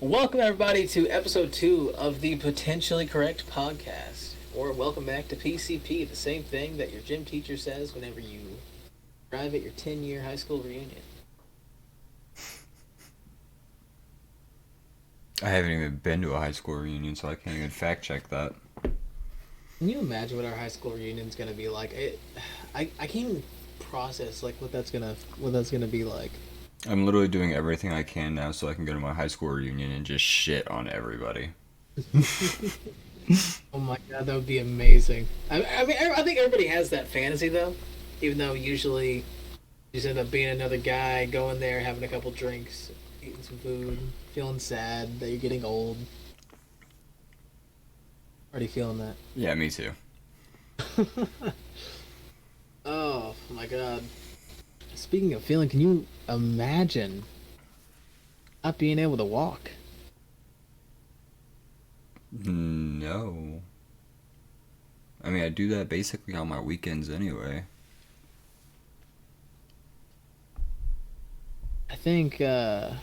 Welcome, everybody, to episode 2 of the Potentially Correct podcast. Or welcome back to PCP, the same thing that your gym teacher says whenever you arrive at your 10-year high school reunion. I haven't even been to a high school reunion, so I can't even fact check that. Can you imagine what our high school reunion is going to be like? I can't even process like what that's gonna be like. I'm literally doing everything I can now so I can go to my high school reunion and just shit on everybody. Oh my god, that would be amazing. I think everybody has that fantasy though, even though usually you just end up being another guy going there, having a couple drinks, eating some food, feeling sad that you're getting old. Already feeling that. Yeah, me too. Oh my god. Speaking of feeling, can you imagine not being able to walk? No. I mean, I do that basically on my weekends anyway. I think that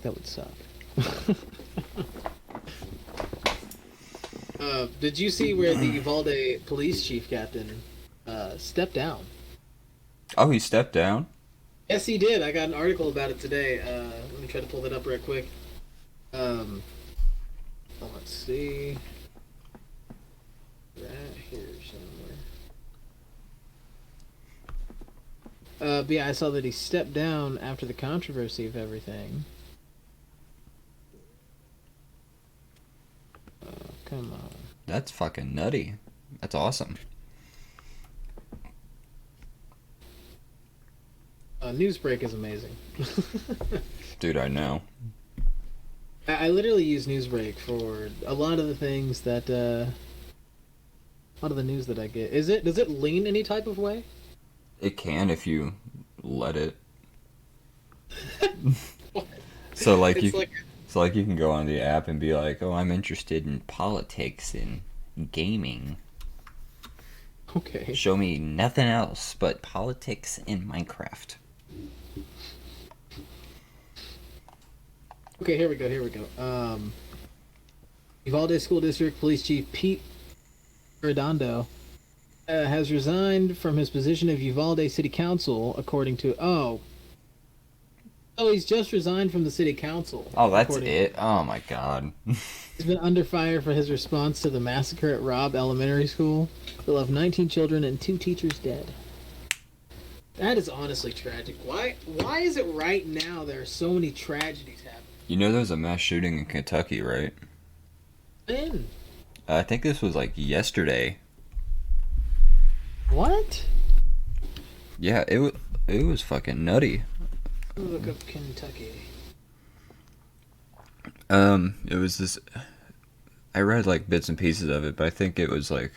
would suck. Did you see where the Uvalde police chief captain stepped down? Oh, he stepped down? Yes, he did. I got an article about it today. Let me try to pull that up real quick. Let's see. Right here somewhere. But yeah, I saw that he stepped down after the controversy of everything. Come on. That's fucking nutty. That's awesome. Newsbreak is amazing. Dude, I know. I literally use Newsbreak for a lot of the things that, a lot of the news that I get. Does it lean any type of way? It can if you let it. So like It's you like, so like you can go on the app and be like, "Oh, I'm interested in politics and gaming. okay. Show me nothing else but politics and Minecraft." Okay, here we go. Uvalde School District Police Chief Pete Redondo has resigned from his position of Uvalde City Council, according to... Oh, he's just resigned from the City Council. Oh, that's it? Oh my god. He's been under fire for his response to the massacre at Robb Elementary School that left 19 children and 2 teachers dead. That is honestly tragic. Why is it right now there are so many tragedies happening? You know there was a mass shooting in Kentucky, right? When? I think this was like yesterday. What? Yeah, it was fucking nutty. Look up Kentucky. It was this. I read like bits and pieces of it, but I think it was like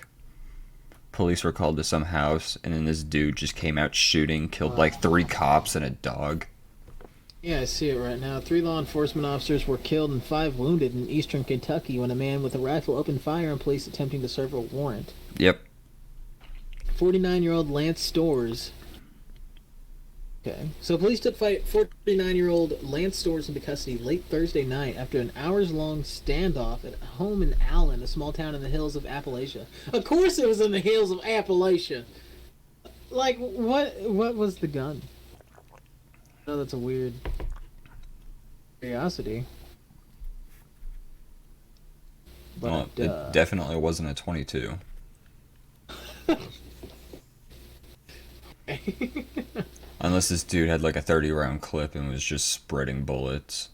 police were called to some house, and then this dude just came out shooting, killed like 3 cops and a dog. Yeah, I see it right now. 3 law enforcement officers were killed and 5 wounded in eastern Kentucky when a man with a rifle opened fire on police attempting to serve a warrant. Yep. 49-year-old Lance Stores. Okay. So police took 49-year-old Lance Stores into custody late Thursday night after an hours-long standoff at home in Allen, a small town in the hills of Appalachia. Of course it was in the hills of Appalachia. Like, what was the gun? Oh, that's a weird curiosity. Well, But, it definitely wasn't a 22. Unless this dude had like a 30-round clip and was just spreading bullets.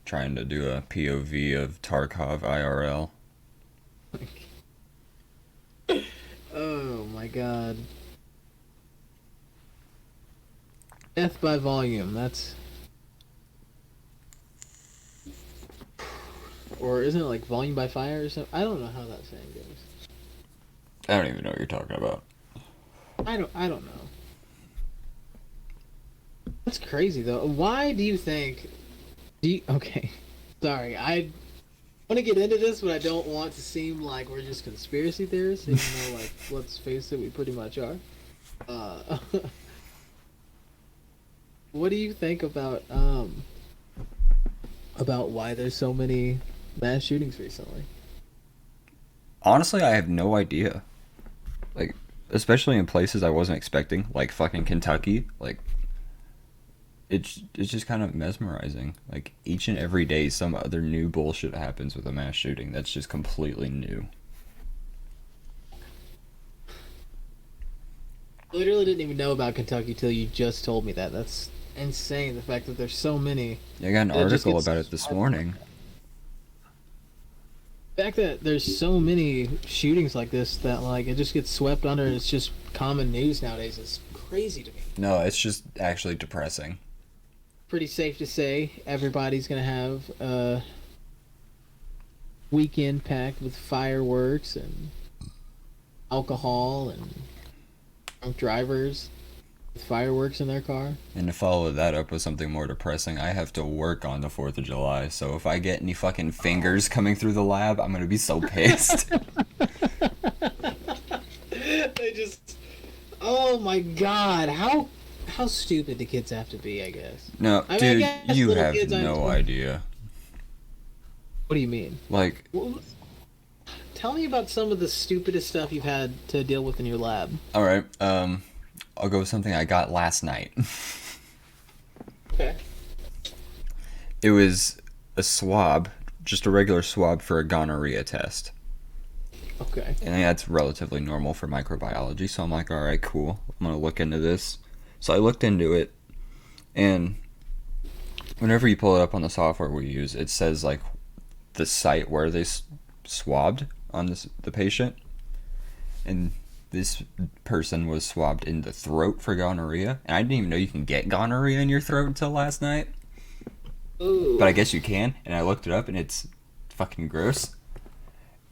Trying to do a POV of Tarkov IRL. Oh my god. Death by volume, that's... Or isn't it like volume by fire or something? I don't know how that saying goes. I don't even know what you're talking about. I don't know. That's crazy though. Why do you think... Okay. Sorry, I want to get into this, but I don't want to seem like we're just conspiracy theorists, even though, like, let's face it, we pretty much are. What do you think about why there's so many mass shootings recently? Honestly, I have no idea. Like, especially in places I wasn't expecting, like fucking Kentucky. Like, it's just kind of mesmerizing. Like each and every day, some other new bullshit happens with a mass shooting. That's just completely new. I literally didn't even know about Kentucky till you just told me that. That's insane. The fact that there's so many I got an that just article gets about it this swept like morning. that. The fact that there's so many shootings like this that like it just gets swept under and it's just common news nowadays is crazy to me. No, it's just actually depressing. Pretty safe to say everybody's gonna have a weekend packed with fireworks and alcohol and drunk drivers with fireworks in their car. And to follow that up with something more depressing, I have to work on the 4th of July, so if I get any fucking fingers coming through the lab, I'm gonna be so pissed. They just, oh my god, how stupid do kids have to be? I guess. No, I mean, I dude, guess you little have kids, no idea. What do you mean? Like, Well, tell me about some of the stupidest stuff you've had to deal with in your lab. alright, I'll go with something I got last night. Okay. It was a swab, just a regular swab for a gonorrhea test. Okay. And that's relatively normal for microbiology, so I'm like, alright, cool. I'm gonna look into this. So I looked into it, and whenever you pull it up on the software we use, it says like the site where they swabbed on the patient, and this person was swabbed in the throat for gonorrhea, and I didn't even know you can get gonorrhea in your throat until last night. Ooh. But I guess you can, and I looked it up, and it's fucking gross.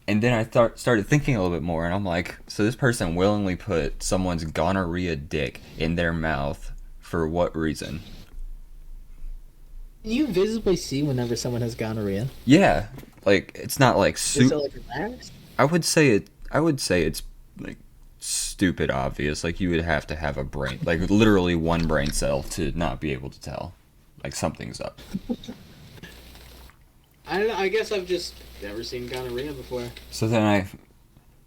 And then I started thinking a little bit more, and I'm like, so this person willingly put someone's gonorrhea dick in their mouth for what reason? Can you visibly see whenever someone has gonorrhea? Yeah, like it's not like Is it super. like relaxed? I would say it. I would say it's like stupid obvious. Like you would have to have a brain, like literally one brain cell to not be able to tell, like something's up. I don't know. I guess I've just never seen gonorrhea before. So then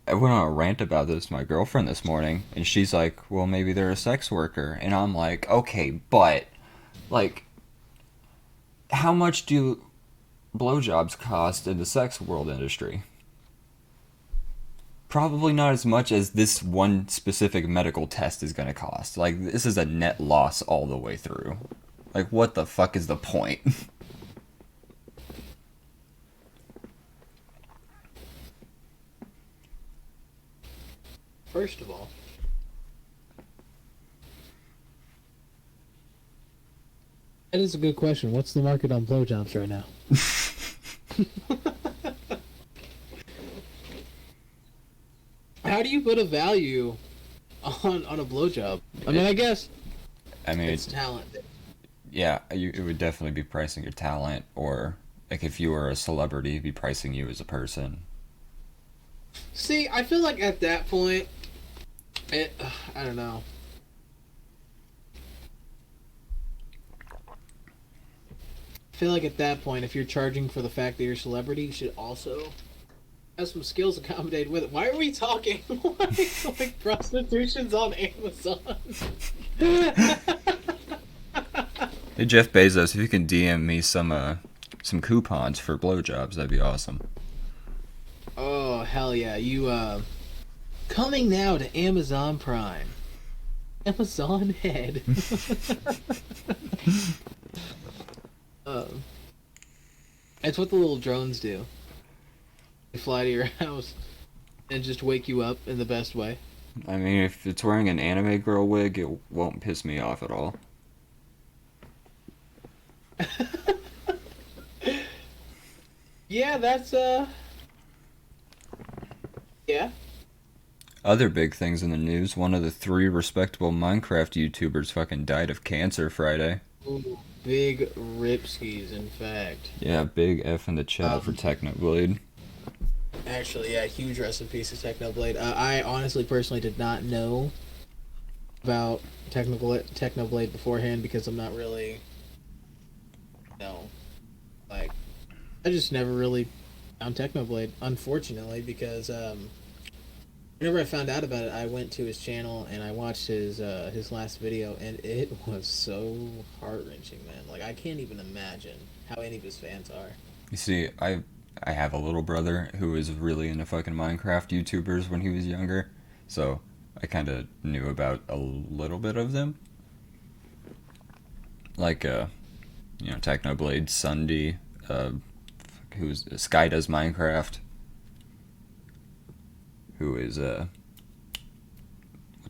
I went on a rant about this to my girlfriend this morning, and she's like, "Well, maybe they're a sex worker," and I'm like, "Okay, but like, how much do blowjobs cost in the sex world industry?" Probably not as much as this one specific medical test is going to cost. Like, this is a net loss all the way through. Like, what the fuck is the point? First of all, that is a good question. What's the market on blowjobs right now? How do you put a value on a blowjob? I mean, I guess I mean, it's talent. yeah, it would definitely be pricing your talent, or like if you were a celebrity, it'd be pricing you as a person. See, I feel like at that point, I don't know. I feel like at that point, if you're charging for the fact that you're a celebrity, you should also have some skills accommodated with it. Why are we talking like prostitution's on Amazon? Hey Jeff Bezos, if you can DM me some coupons for blowjobs, that'd be awesome. Oh hell yeah! You coming now to Amazon Prime. Amazon Head. um, it's what the little drones do. They fly to your house and just wake you up in the best way. I mean, if it's wearing an anime girl wig, it won't piss me off at all. Yeah, that's yeah. Other big things in the news, one of the 3 respectable Minecraft YouTubers fucking died of cancer Friday. Ooh, big ripskis, in fact. Yeah, big F in the chat for Um, Technoblade. Actually, yeah, huge rest in peace to Technoblade. I honestly, personally, did not know about Technoblade beforehand because I'm not really, like I just never really found Technoblade, unfortunately, because whenever I found out about it, I went to his channel and I watched his last video, and it was so heart wrenching, man. Like I can't even imagine how any of his fans are. You see, I have a little brother who was really into fucking Minecraft YouTubers when he was younger, so I kind of knew about a little bit of them. Like, Technoblade, Sunday, who's Sky Does Minecraft, who is, what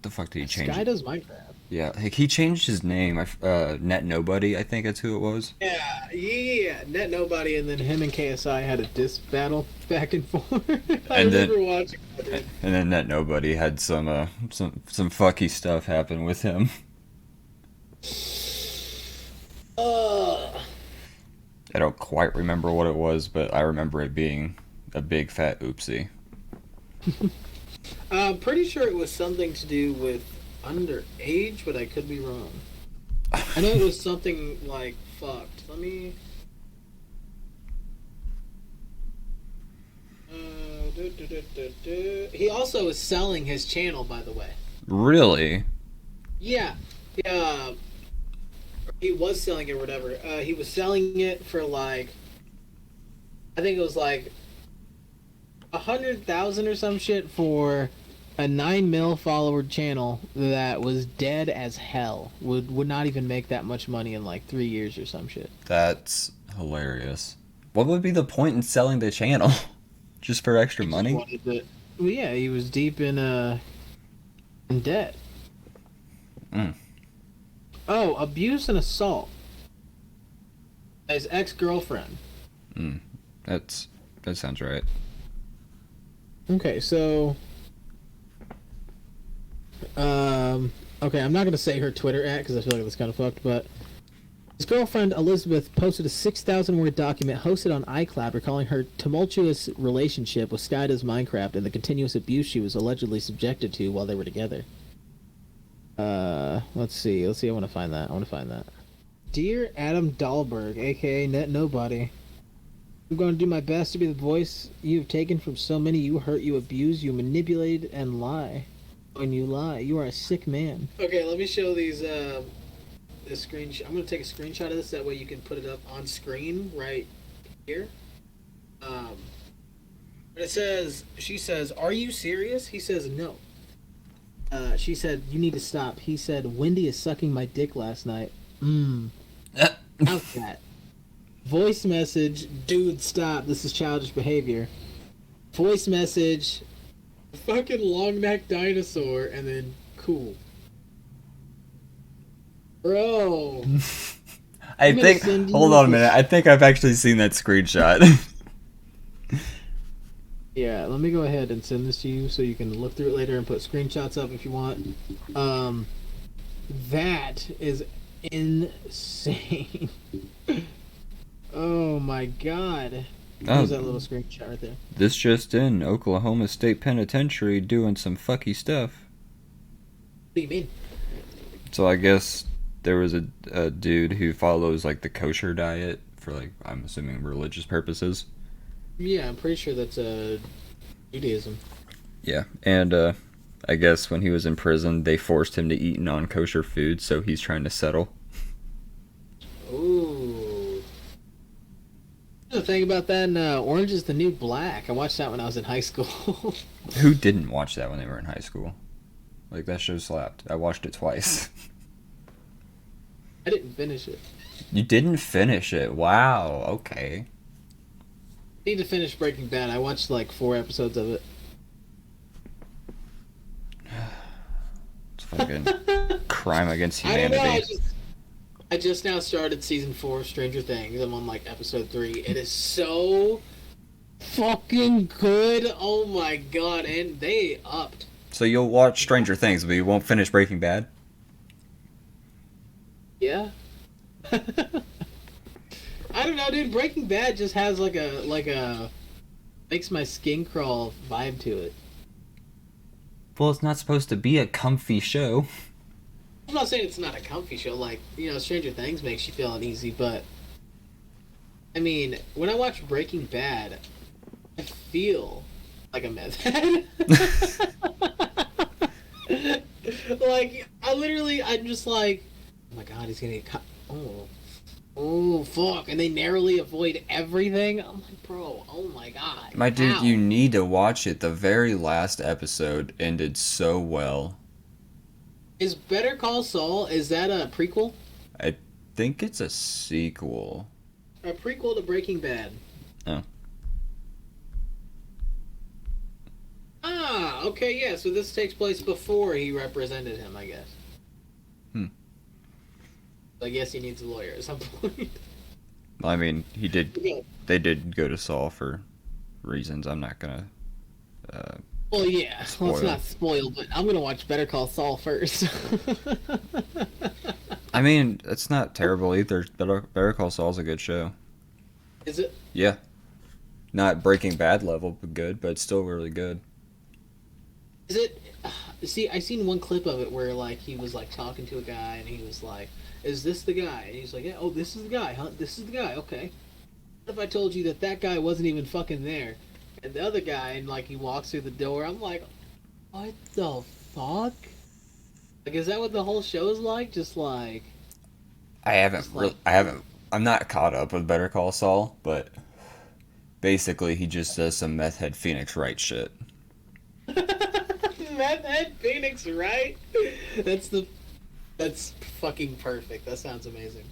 the fuck did he change? Sky does Minecraft. Yeah, like he changed his name. Net Nobody, I think that's who it was. Yeah, Net Nobody, and then him and KSI had a diss battle back and forth. I And then- remember watching that. And then Net Nobody had some fucky stuff happen with him. I don't quite remember what it was, but I remember it being a big fat oopsie. I'm pretty sure it was something to do with underage, but I could be wrong. I know it was something like fucked. Let me. He also is selling his channel, by the way. Really? Yeah. He was selling it or whatever. He was selling it for like, I think it was like 100,000 or some shit for a 9 mil follower channel that was dead as hell. Would not even make that much money in like 3 years or some shit. That's hilarious. What would be the point in selling the channel? Just for extra money? Well, yeah, he was deep in debt. Mm. Oh, abuse and assault. His ex-girlfriend. That sounds right. Okay, so okay, I'm not gonna say her Twitter at because I feel like that's kind of fucked, but his girlfriend Elizabeth posted a 6,000 word document hosted on iCloud recalling her tumultuous relationship with Sky Does Minecraft and the continuous abuse she was allegedly subjected to while they were together. Let's see, I want to find that. Dear Adam Dahlberg, aka Net Nobody, I'm going to do my best to be the voice you've taken from so many you hurt, you abuse, you manipulate, and lie. When you lie, you are a sick man. Okay, let me show these, this screenshot. I'm going to take a screenshot of this, that way you can put it up on screen right here. It says, she says, "Are you serious?" He says, "No." She said, "You need to stop." He said, "Wendy is sucking my dick last night." How's that? Voice message, "Dude, stop. This is childish behavior." Voice message, "Fucking long neck dinosaur," and then cool. Bro. I think. Hold on a minute. I think I've actually seen that screenshot. Yeah, let me go ahead and send this to you so you can look through it later and put screenshots up if you want. That is insane. Oh my god. There's that little screenshot right there. This just in: Oklahoma State Penitentiary doing some fucky stuff. What do you mean? So I guess there was a dude who follows like the kosher diet for like, I'm assuming, religious purposes. Yeah, I'm pretty sure that's Judaism. Yeah, and I guess when he was in prison, they forced him to eat non-kosher food, so he's trying to settle. Ooh. The thing about that, Orange is the New Black. I watched that when I was in high school. Who didn't watch that when they were in high school? Like, that show slapped. I watched it twice. I didn't finish it. You didn't finish it? Wow, okay. I need to finish Breaking Bad. I watched like 4 episodes of it. It's fucking crime against I don't humanity. know. I just now started season 4 of Stranger Things. I'm on like episode 3. It is so fucking good. Oh my god, and they upped. So you'll watch Stranger Things, but you won't finish Breaking Bad? Yeah. I don't know, dude. Breaking Bad just has like a makes my skin crawl vibe to it. Well, it's not supposed to be a comfy show. I'm not saying it's not a comfy show. Like, Stranger Things makes you feel uneasy, but I mean, when I watch Breaking Bad, I feel like a meth head. Like, I'm just like, oh my god, he's gonna get caught. Oh, fuck. And they narrowly avoid everything. I'm like, bro, oh my god. My dude, How? you need to watch it. The very last episode ended so well. Is Better Call Saul, is that a prequel? I think it's a sequel. A prequel to Breaking Bad. Oh. Ah, okay, yeah, so this takes place before he represented him, I guess. Hmm. I guess he needs a lawyer at some point. Well, I mean, he did. Yeah. They did go to Saul for reasons I'm not gonna Well, yeah, let's spoil. not spoil, but I'm gonna watch Better Call Saul first. I mean, it's not terrible either. Better Call Saul's a good show. Is it? Yeah, not Breaking Bad level, but good, but it's still really good. Is it? See, I seen one clip of it where like he was like talking to a guy and he was like, "Is this the guy?" And he's like, "Yeah, oh, this is the guy, huh? This is the guy. Okay. What if I told you that that guy wasn't even fucking there, and the other guy, and like he walks through the door? I'm like, what the fuck? Like, is that what the whole show is like? Just like, I haven't. I'm not caught up with Better Call Saul, but basically he just does some meth head Phoenix Wright shit. Meth Head Phoenix, right? That's the. That's fucking perfect. That sounds amazing.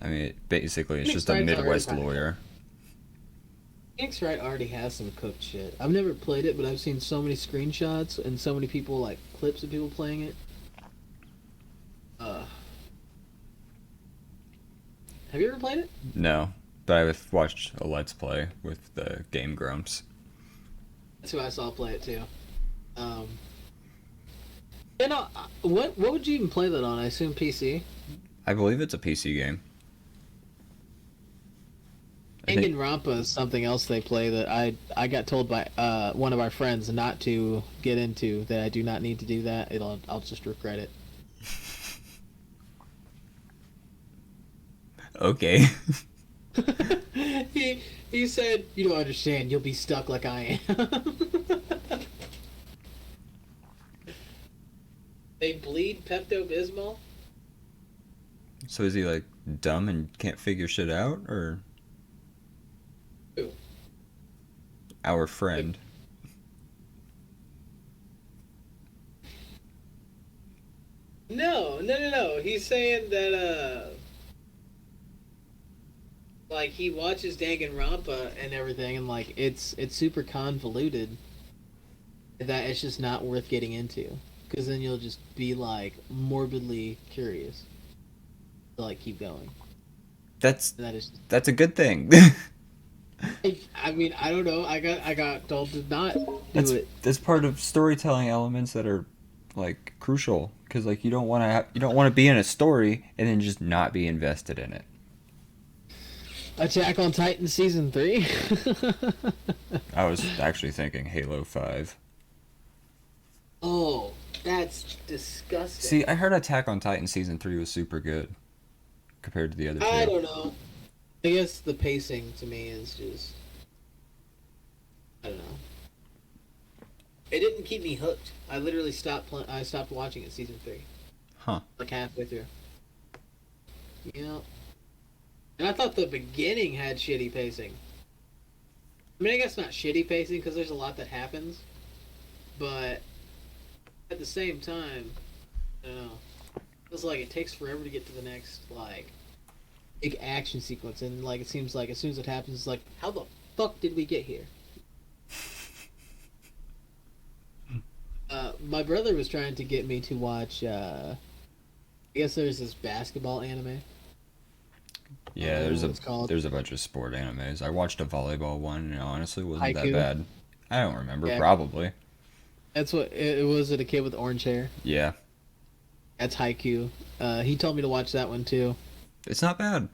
I mean, basically it's Phoenix just a Wright's already Midwest kinda lawyer. Phoenix Wright already has some cooked shit. I've never played it, but I've seen so many screenshots and so many people like clips of people playing it. Uh, have you ever played it? No, but I've watched a Let's Play with the Game Grumps. That's who I saw play it too. Um, what would you even play that on? I assume PC. I believe it's a PC game. I think Danganronpa is something else they play that I got told by one of our friends not to get into. That I do not need to do that. I'll just regret it. okay. he said, "You don't understand. You'll be stuck like I am." They bleed Pepto Bismol. So is he like dumb and can't figure shit out, or Who? our friend? No, no, no, no. He's saying that like he watches Danganronpa and everything, and like it's super convoluted. That it's just not worth getting into, because then you'll just be like morbidly curious to like keep going. That's And that is, that's a good thing. I mean, I don't know. I got told to not that's do it. that's part of storytelling elements that are like crucial, because like you don't want to be in a story and then just not be invested in it. Attack on Titan season 3. I was actually thinking Halo 5. Oh, that's disgusting. See, I heard Attack on Titan season 3 was super good compared to the other I two. don't know. I guess the pacing to me is just, I don't know. It didn't keep me hooked. I literally I stopped watching it season 3, Huh. like halfway through. Yeah. And I thought the beginning had shitty pacing. I mean, I guess not shitty pacing because there's a lot that happens, but at the same time, I don't know. It feels like it takes forever to get to the next like big action sequence, and like it seems like as soon as it happens, it's like, how the fuck did we get here? My brother was trying to get me to watch. I guess there's this basketball anime. Yeah, I don't know what it's called. there's a bunch of sport animes. I watched a volleyball one, and it honestly wasn't that Haiku. bad. I don't remember. Yeah. Probably. That's what it was. It a kid with orange hair. Yeah, That's Haiku. He told me to watch that one too. it's not bad.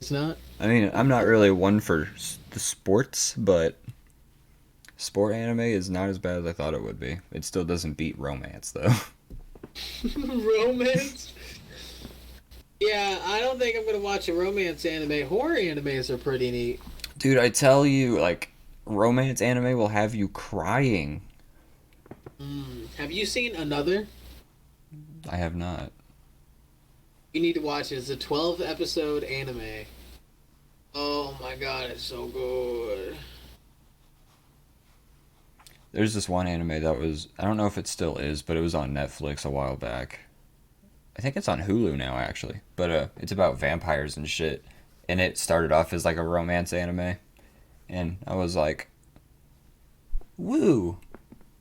It's not. I mean, I'm not really one for the sports, but sport anime is not as bad as I thought it would be. It still doesn't beat romance, though. Romance? Yeah, I don't think I'm gonna watch a romance anime. Horror animes are pretty neat. Dude, I tell you, like, romance anime will have you crying. Have you seen Another? I have not. You need to watch it. It's a 12 episode anime. Oh my god, it's so good. There's this one anime that was, I don't know if it still is, but it was on Netflix a while back. I think it's on Hulu now, actually. But it's about vampires and shit. And it started off as like a romance anime. And I was like, woo,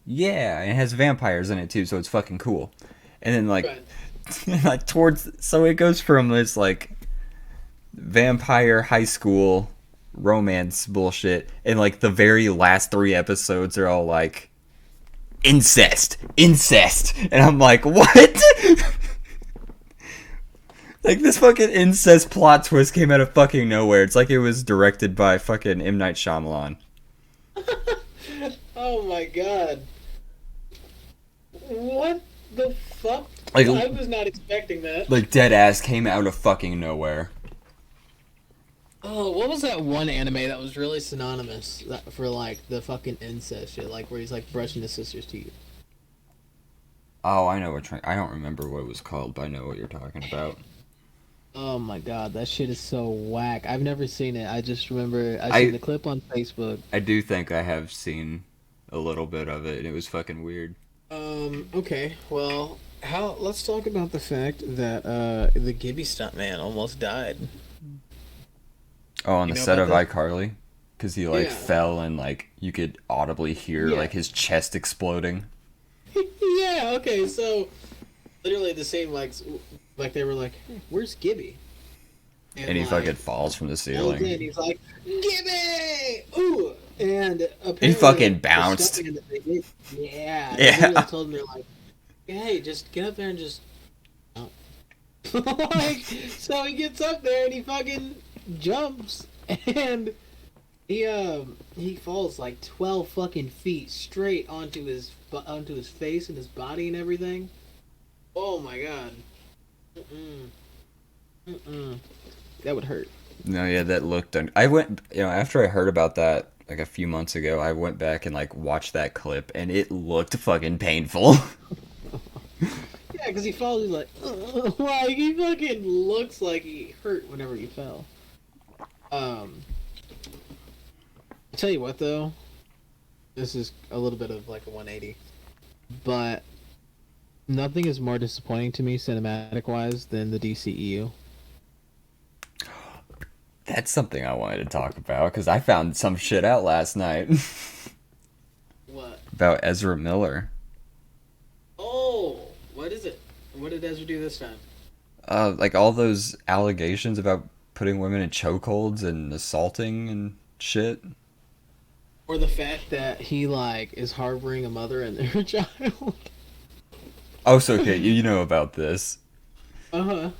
yeah. And it has vampires in it too, so it's fucking cool. And then like, Right. like towards, so it goes from this like vampire high school romance bullshit, and like the very last three episodes are all like incest, and I'm like, what? Like this fucking incest plot twist came out of fucking nowhere. It's like it was directed by fucking M. Night Shyamalan. Oh my god. What the fuck? Like, I was not expecting that. like dead ass came out of fucking nowhere. Oh, what was that one anime that was really synonymous for like the fucking incest shit? Like where he's like brushing his sister's teeth. Oh, I know I don't remember what it was called, but I know what you're talking about. Oh my god, that shit is so whack. I've never seen it. I just remember I I seen the clip on Facebook. I do think I have seen a little bit of it, and it was fucking weird. Okay. Well, how let's talk about the fact that the Gibby stuntman almost died. Oh, on You the know set about of that? iCarly, because he like Yeah. fell and like you could audibly hear Yeah. like his chest exploding. Yeah, okay. So literally the same like they were like, hey, "Where's Gibby?" And he fucking falls from the Holds ceiling. in, he's like, "Gibby!" Ooh. And apparently He fucking the bounced. stuntman that they did- yeah, they Yeah. literally told him they're like, "Hey, just get up there and just." Oh. Like, so he gets up there and he fucking jumps and he falls like 12 fucking feet straight onto his face and his body and everything. Oh my god. Mm-mm. Mm-mm. That would hurt. No, yeah, that looked. I went, after I heard about that like a few months ago, I went back and like watched that clip, and it looked fucking painful. Yeah, because he falls, he's like, like he fucking looks like he hurt whenever he fell. I tell you what though, this is a little bit of like a 180, but nothing is more disappointing to me cinematic wise than the DCEU. That's something I wanted to talk about because I found some shit out last night What? about Ezra Miller. Oh, what is it? What did Ezra do this time? Like all those allegations about putting women in chokeholds and assaulting and shit. Or the fact that he like is harboring a mother and their child. Oh, so okay, you know about this. Uh-huh.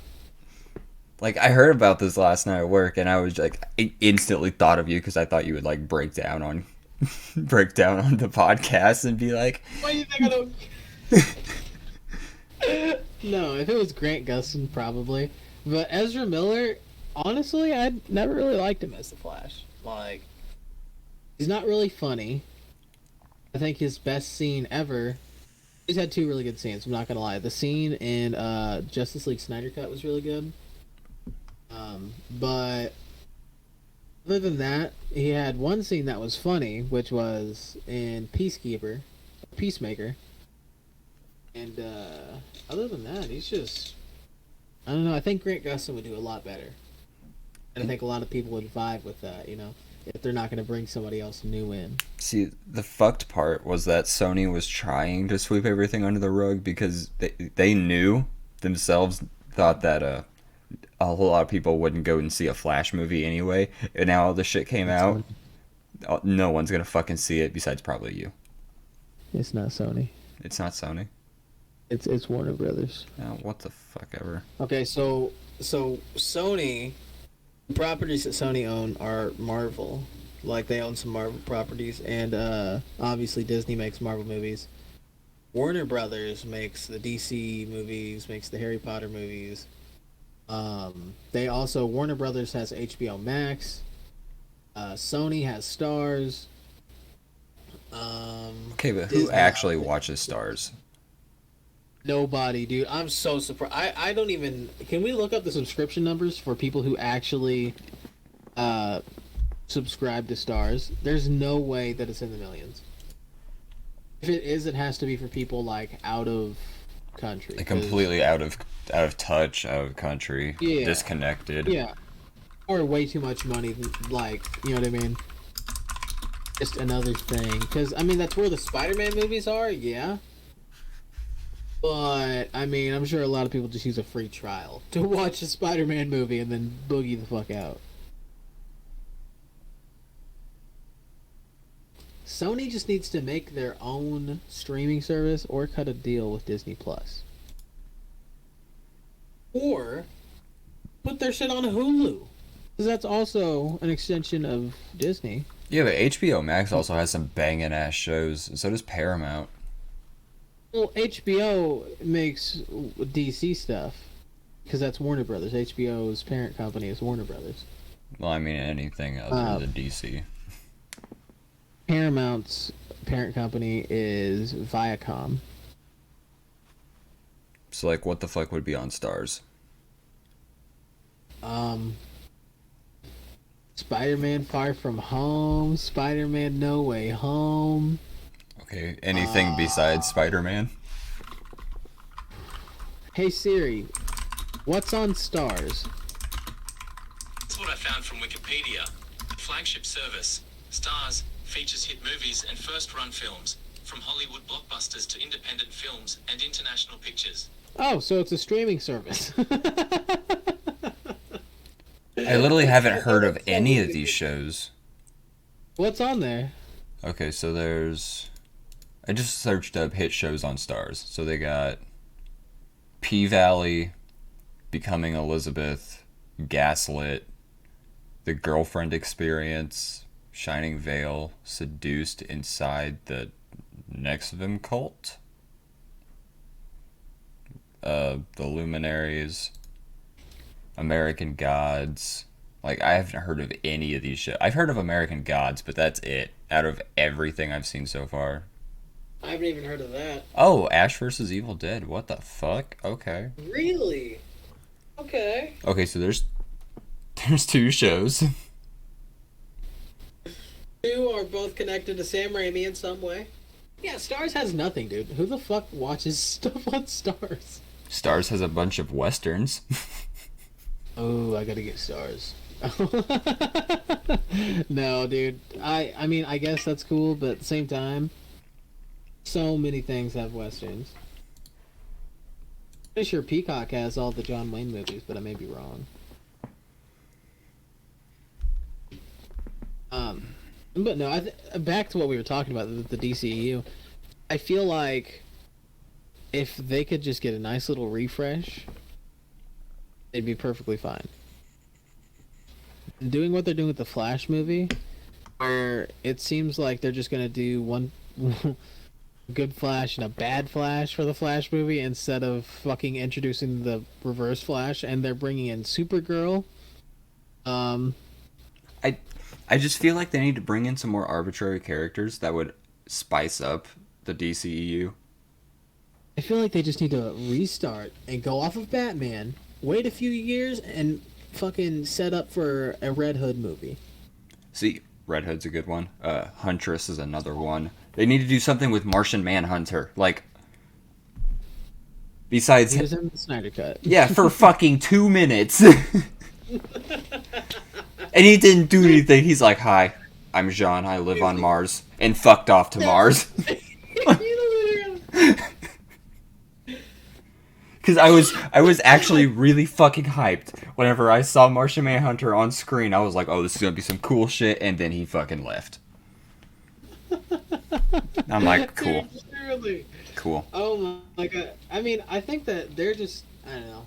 Like I heard about this last night at work, and I was like, I instantly thought of you because I thought you would like break down on the podcast and be like, Why do you think I don't? No, if it was Grant Gustin, probably. But Ezra Miller, honestly, I never really liked him as the Flash. Like, he's not really funny. I think his best scene ever. He's had two really good scenes. I'm not gonna lie. The scene in Justice League Snyder Cut was really good. But other than that, he had one scene that was funny, which was in Peacemaker. And other than that, he's just I don't know. I think Grant Gustin would do a lot better, and I think a lot of people would vibe with that. If they're not going to bring somebody else new in. see, the fucked part was that Sony was trying to sweep everything under the rug because they knew themselves, thought that a whole lot of people wouldn't go and see a Flash movie anyway, and now all this shit came out. No one's gonna fucking see it besides probably you. It's not Sony. It's not Sony. It's Warner Brothers. Oh, what the fuck ever. Okay, so Sony properties that Sony own are Marvel. Like they own some Marvel properties, and obviously Disney makes Marvel movies. Warner Brothers makes the DC movies, makes the Harry Potter movies. They also Warner Brothers has HBO Max. Sony has Stars. Okay, but who Disney actually obviously has watches Stars? nobody, dude. I'm so surprised. I don't even. Can we look up the subscription numbers for people who actually uh, subscribe to Stars? There's no way that it's in the millions. If it is, it has to be for people like out of country. Like 'Cause- completely out of touch, out of country, Yeah. disconnected. Yeah. Or way too much money, like, you know what I mean? Just another thing. Because, I mean, that's where the Spider-Man movies are, yeah. But, I mean, I'm sure a lot of people just use a free trial to watch a Spider-Man movie and then boogie the fuck out. Sony just needs to make their own streaming service or cut a deal with Disney Plus. Or put their shit on Hulu. Because that's also an extension of Disney. Yeah, but HBO Max also has some banging ass shows, and so does Paramount. Well, HBO makes DC stuff. Because that's Warner Brothers. HBO's parent company is Warner Brothers. Well, I mean anything other than DC. Paramount's parent company is Viacom. So like, what the fuck would be on Stars? Spider-Man Far From Home, Spider-Man No Way Home. Okay, anything besides Spider-Man? Hey Siri, what's on Stars? That's what I found from Wikipedia. The flagship service, Stars, features hit movies and first-run films, from Hollywood blockbusters to independent films and international pictures. Oh, so it's a streaming service. I literally haven't heard of any of these shows. What's on there? Okay, so there's... I just searched up hit shows on Stars. So they got P-Valley, Becoming Elizabeth, Gaslit, The Girlfriend Experience, Shining Veil, Seduced Inside the Nextvim Cult, The Luminaries, American Gods. Like, I haven't heard of any of these shows. I've heard of American Gods, but that's it. Out of everything I've seen so far. I haven't even heard of that. Oh, Ash vs. Evil Dead. What the fuck? Okay. Really? Okay. Okay, so there's two shows. Two are both connected to Sam Raimi in some way. Yeah, Stars has nothing, dude. Who the fuck watches stuff on Stars? Stars has a bunch of westerns. Oh, I gotta get Stars. No, dude. I mean, I guess that's cool, but at the same time, so many things have westerns. Pretty sure Peacock has all the John Wayne movies, but I may be wrong. But no, back to what we were talking about, the DCEU. I feel like if they could just get a nice little refresh, they'd be perfectly fine. Doing what they're doing with the Flash movie, where it seems like they're just gonna do one good Flash and a bad Flash for the Flash movie instead of fucking introducing the Reverse Flash, and they're bringing in Supergirl. I just feel like they need to bring in some more arbitrary characters that would spice up the DCEU. I feel like they just need to restart and go off of Batman, wait a few years, and fucking set up for a Red Hood movie. See, Red Hood's a good one. Huntress is another one. They need to do something with Martian Manhunter. Like, besides... He was in the Snyder Cut. Yeah, for fucking 2 minutes. And he didn't do anything. He's like, hi, I'm Jean. I live on Mars. And fucked off to Mars. Because I was actually really fucking hyped whenever I saw Martian Manhunter on screen. I was like, oh, this is gonna be some cool shit, and then he fucking left. I'm like, cool. Really? Cool. Oh my god. I mean, I think that they're just, I don't know.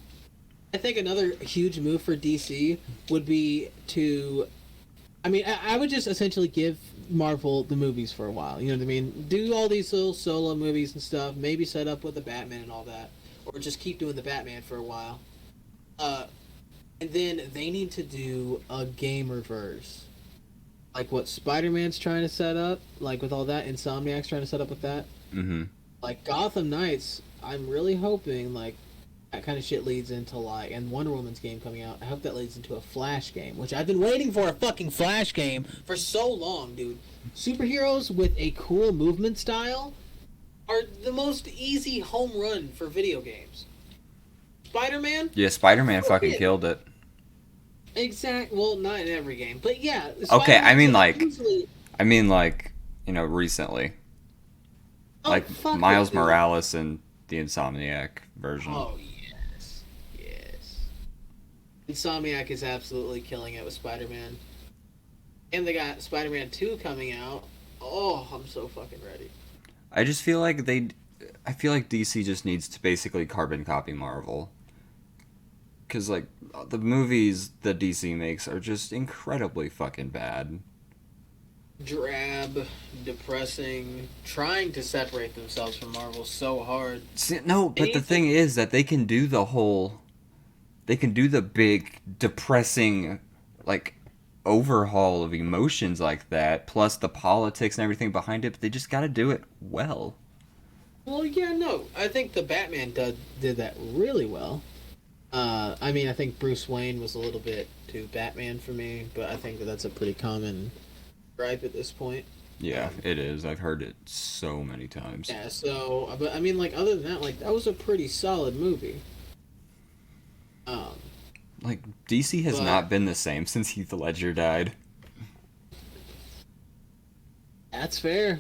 I think another huge move for DC would be to, I mean, I would just essentially give Marvel the movies for a while. You know what I mean? Do all these little solo movies and stuff. Maybe set up with the Batman and all that, or just keep doing the Batman for a while. Uh, and then they need to do a game reverse, like what Spider-Man's trying to set up, like with all that. Insomniac's trying to set up with that. Mm-hmm. Like Gotham Knights, I'm really hoping like that kind of shit leads into like, and Wonder Woman's game coming out. I hope that leads into a Flash game, which I've been waiting for a fucking Flash game for so long, dude. Superheroes with a cool movement style are the most easy home run for video games. Spider-Man? Yeah, Spider-Man Oh, fucking yeah. killed it. Well, not in every game, but yeah. Okay, I mean, like, usually, recently. oh, Like, fuck Miles it, dude. Morales and the Insomniac version. Oh yes, yes. Insomniac is absolutely killing it with Spider-Man, and they got Spider-Man 2 coming out. Oh, I'm so fucking ready. I just feel like I feel like DC just needs to basically carbon copy Marvel. Because, like, the movies that DC makes are just incredibly fucking bad. Drab, depressing, trying to separate themselves from Marvel so hard. See, no, but the thing is that they can do they can do the big, depressing, like, overhaul of emotions like that, plus the politics and everything behind it, but they just gotta do it well. Well, yeah, no, I think the Batman did that really well. I mean, I think Bruce Wayne was a little bit too Batman for me, but I think that's a pretty common gripe at this point. Yeah, it is. I've heard it so many times. Yeah, so, but I mean, like, other than that, like, that was a pretty solid movie. Um, Like, DC has but not been the same since Heath Ledger died. that's fair.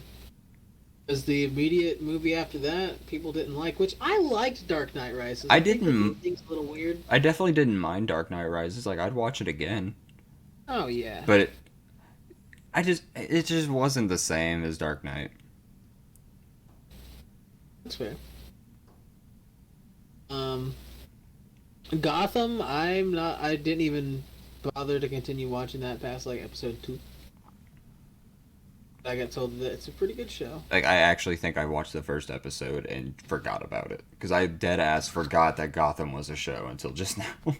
Because the immediate movie after that, people didn't like, which I liked Dark Knight Rises. I think the didn't. ending's a little weird. I definitely didn't mind Dark Knight Rises. Like, I'd watch it again. Oh, yeah. But it just wasn't the same as Dark Knight. That's fair. Gotham, I didn't even bother to continue watching that past, like, episode 2. I got told that it's a pretty good show. Like, I actually think I watched the first episode and forgot about it. Because I dead ass forgot that Gotham was a show until just now.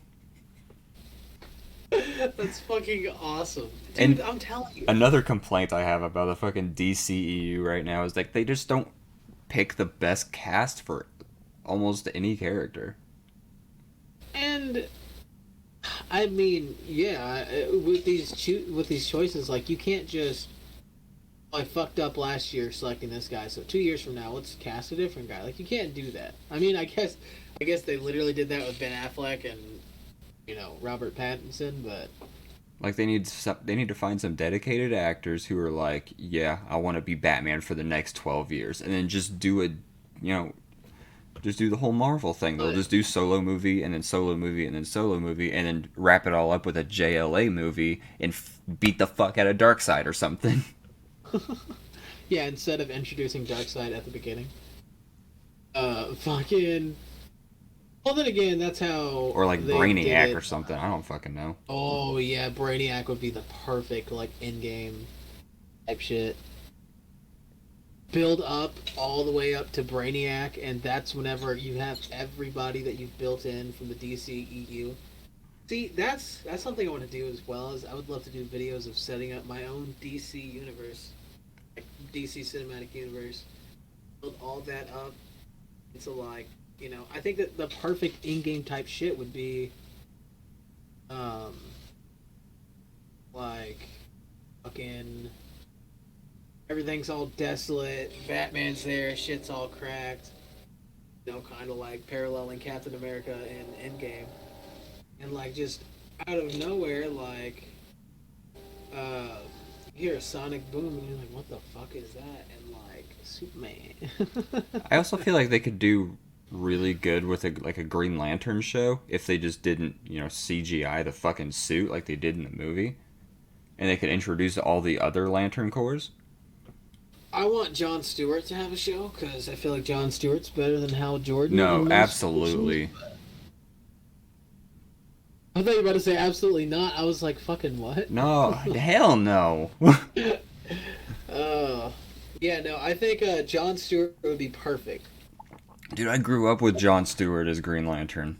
That's fucking awesome. Dude, And I'm telling you. another complaint I have about the fucking DCEU right now is like they just don't pick the best cast for almost any character. And I mean, yeah, with these choices, like you can't just I fucked up last year selecting this guy, so 2 years from now let's cast a different guy. Like you can't do that. I mean, I guess they literally did that with Ben Affleck and Robert Pattinson, but Like they need to find some dedicated actors who are like, yeah, I want to be Batman for the next 12 years, and then just do just do the whole Marvel thing. They'll just do solo movie and then solo movie and then solo movie and then wrap it all up with a JLA movie and beat the fuck out of Darkseid or something. yeah, instead of introducing Darkseid at the beginning, fucking. Well, then again, that's how. Or like they did Brainiac it. or something. I don't fucking know. Oh yeah, Brainiac would be the perfect like in-game type shit. Build up all the way up to Brainiac, and that's whenever you have everybody that you've built in from the DCEU. See, that's something I want to do as well. As I would love to do videos of setting up my own DC universe, like DC Cinematic Universe. Build all that up into like I think that the perfect in-game type shit would be, like, fucking. Everything's all desolate. Batman's there. Shit's all cracked. Kind of like paralleling Captain America in Endgame, and like just out of nowhere, like, you hear a sonic boom, and you're like, "What the fuck is that?" And like Superman. I also feel like they could do really good with a Green Lantern show if they just didn't CGI the fucking suit like they did in the movie, and they could introduce all the other Lantern Corps. I want Jon Stewart to have a show because I feel like Jon Stewart's better than Hal Jordan. in No, most absolutely. positions. I thought you were about to say absolutely not. I was like, fucking what? No, hell no. Uh, yeah, no, I think Jon Stewart would be perfect. Dude, I grew up with Jon Stewart as Green Lantern.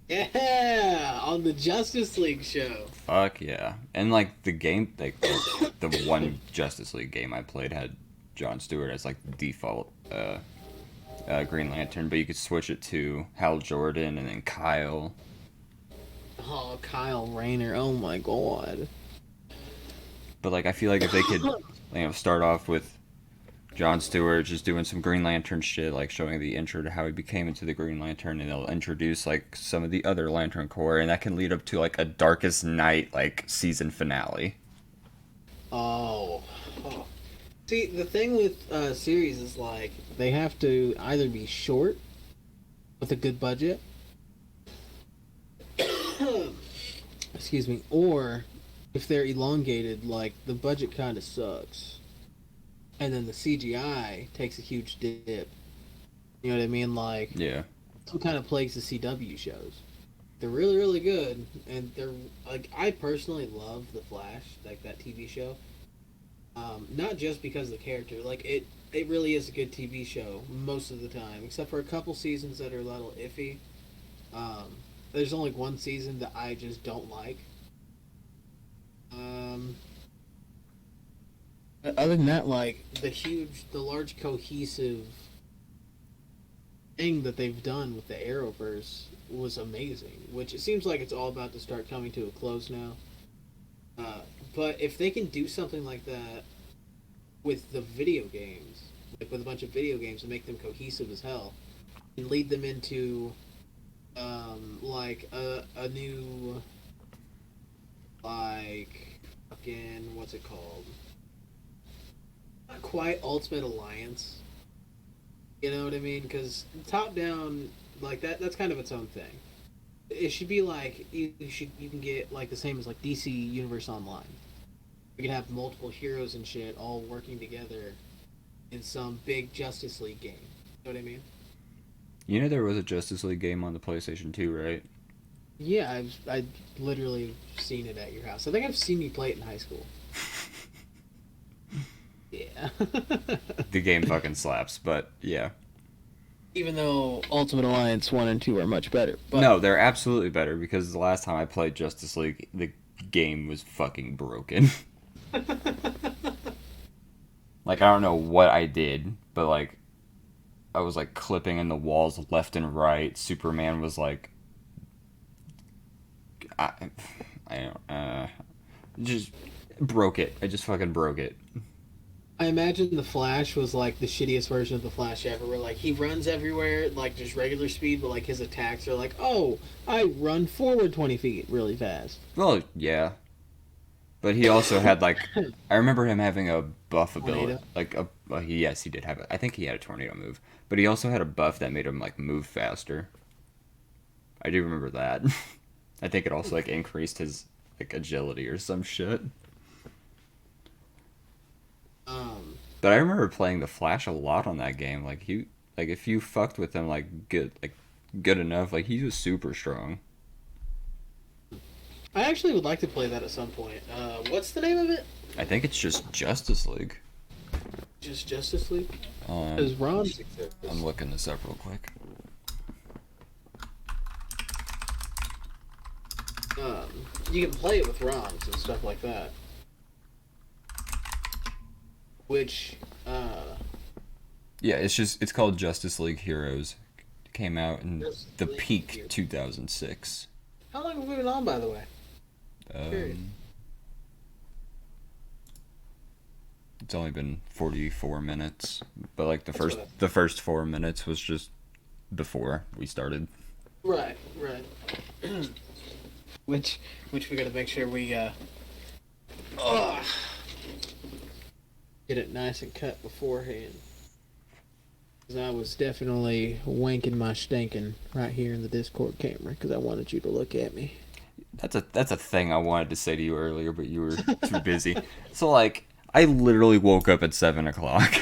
Yeah, on the Justice League show. Fuck yeah. And like the game, like the one Justice League game I played had Jon Stewart as like the default Green Lantern, but you could switch it to Hal Jordan and then Kyle. Oh, Kyle Rayner. Oh my god. But like I feel like if they could, start off with Jon Stewart just doing some Green Lantern shit, like showing the intro to how he became into the Green Lantern, and they'll introduce like some of the other Lantern Corps, and that can lead up to like a Darkest Night like season finale. Oh. Oh. See, the thing with series is like they have to either be short with a good budget, excuse me, or if they're elongated, like the budget kind of sucks, and then the CGI takes a huge dip. You know what I mean? Like Yeah. some kind of plagues the CW shows. They're really, really good, and they're like I personally love the Flash, like that TV show. Not just because of the character, like it really is a good TV show most of the time, except for a couple seasons that are a little iffy. There's only one season that I just don't like. But other than that, like the large cohesive thing that they've done with the Arrowverse was amazing. Which it seems like it's all about to start coming to a close now. But if they can do something like that with the video games, like with a bunch of video games, and make them cohesive as hell, and lead them into like a new like fucking what's it called? Not quite Ultimate Alliance. You know what I mean? Because top down like that's kind of its own thing. It should be like you can get like the same as like DC Universe Online. We can have multiple heroes and shit all working together in some big Justice League game. You know what I mean? You know there was a Justice League game on the PlayStation 2, right? Yeah, I've literally seen it at your house. I think I've seen you play it in high school. Yeah. The game fucking slaps, but yeah. Even though Ultimate Alliance 1 and 2 are much better. But No, they're absolutely better because the last time I played Justice League, the game was fucking broken. Like, I don't know what I did, but like, I was like clipping in the walls left and right. Superman was like, I don't, just broke it. I just fucking broke it. I imagine the Flash was like the shittiest version of the Flash ever, where like he runs everywhere like just regular speed, but like his attacks are like, oh, I run forward 20 feet really fast. Well, yeah. But he also had like, I remember him having a buff ability, Tornado? like yes, he did have it. I think he had a tornado move, but he also had a buff that made him like move faster. I do remember that. I think it also like increased his like agility or some shit. But I remember playing the Flash a lot on that game. Like like if you fucked with him good enough, like he was super strong. I actually would like to play that at some point. What's the name of it? I think it's just Justice League. Just Justice League? Um, Because Ron's exists. I'm looking this up real quick. You can play it with ROMs and stuff like that. Which, Yeah, it's called Justice League Heroes. It came out in Justice the League peak Heroes. 2006. how long have we been on, by the way? Curious. It's only been 44 minutes, but like That's what the first 4 minutes was just before we started. Right, right. which we gotta make sure we, get it nice and cut beforehand. Because I was definitely wanking my stinking right here in the Discord camera because I wanted you to look at me. That's a thing I wanted to say to you earlier, but you were too busy. So like, I literally woke up at 7 o'clock,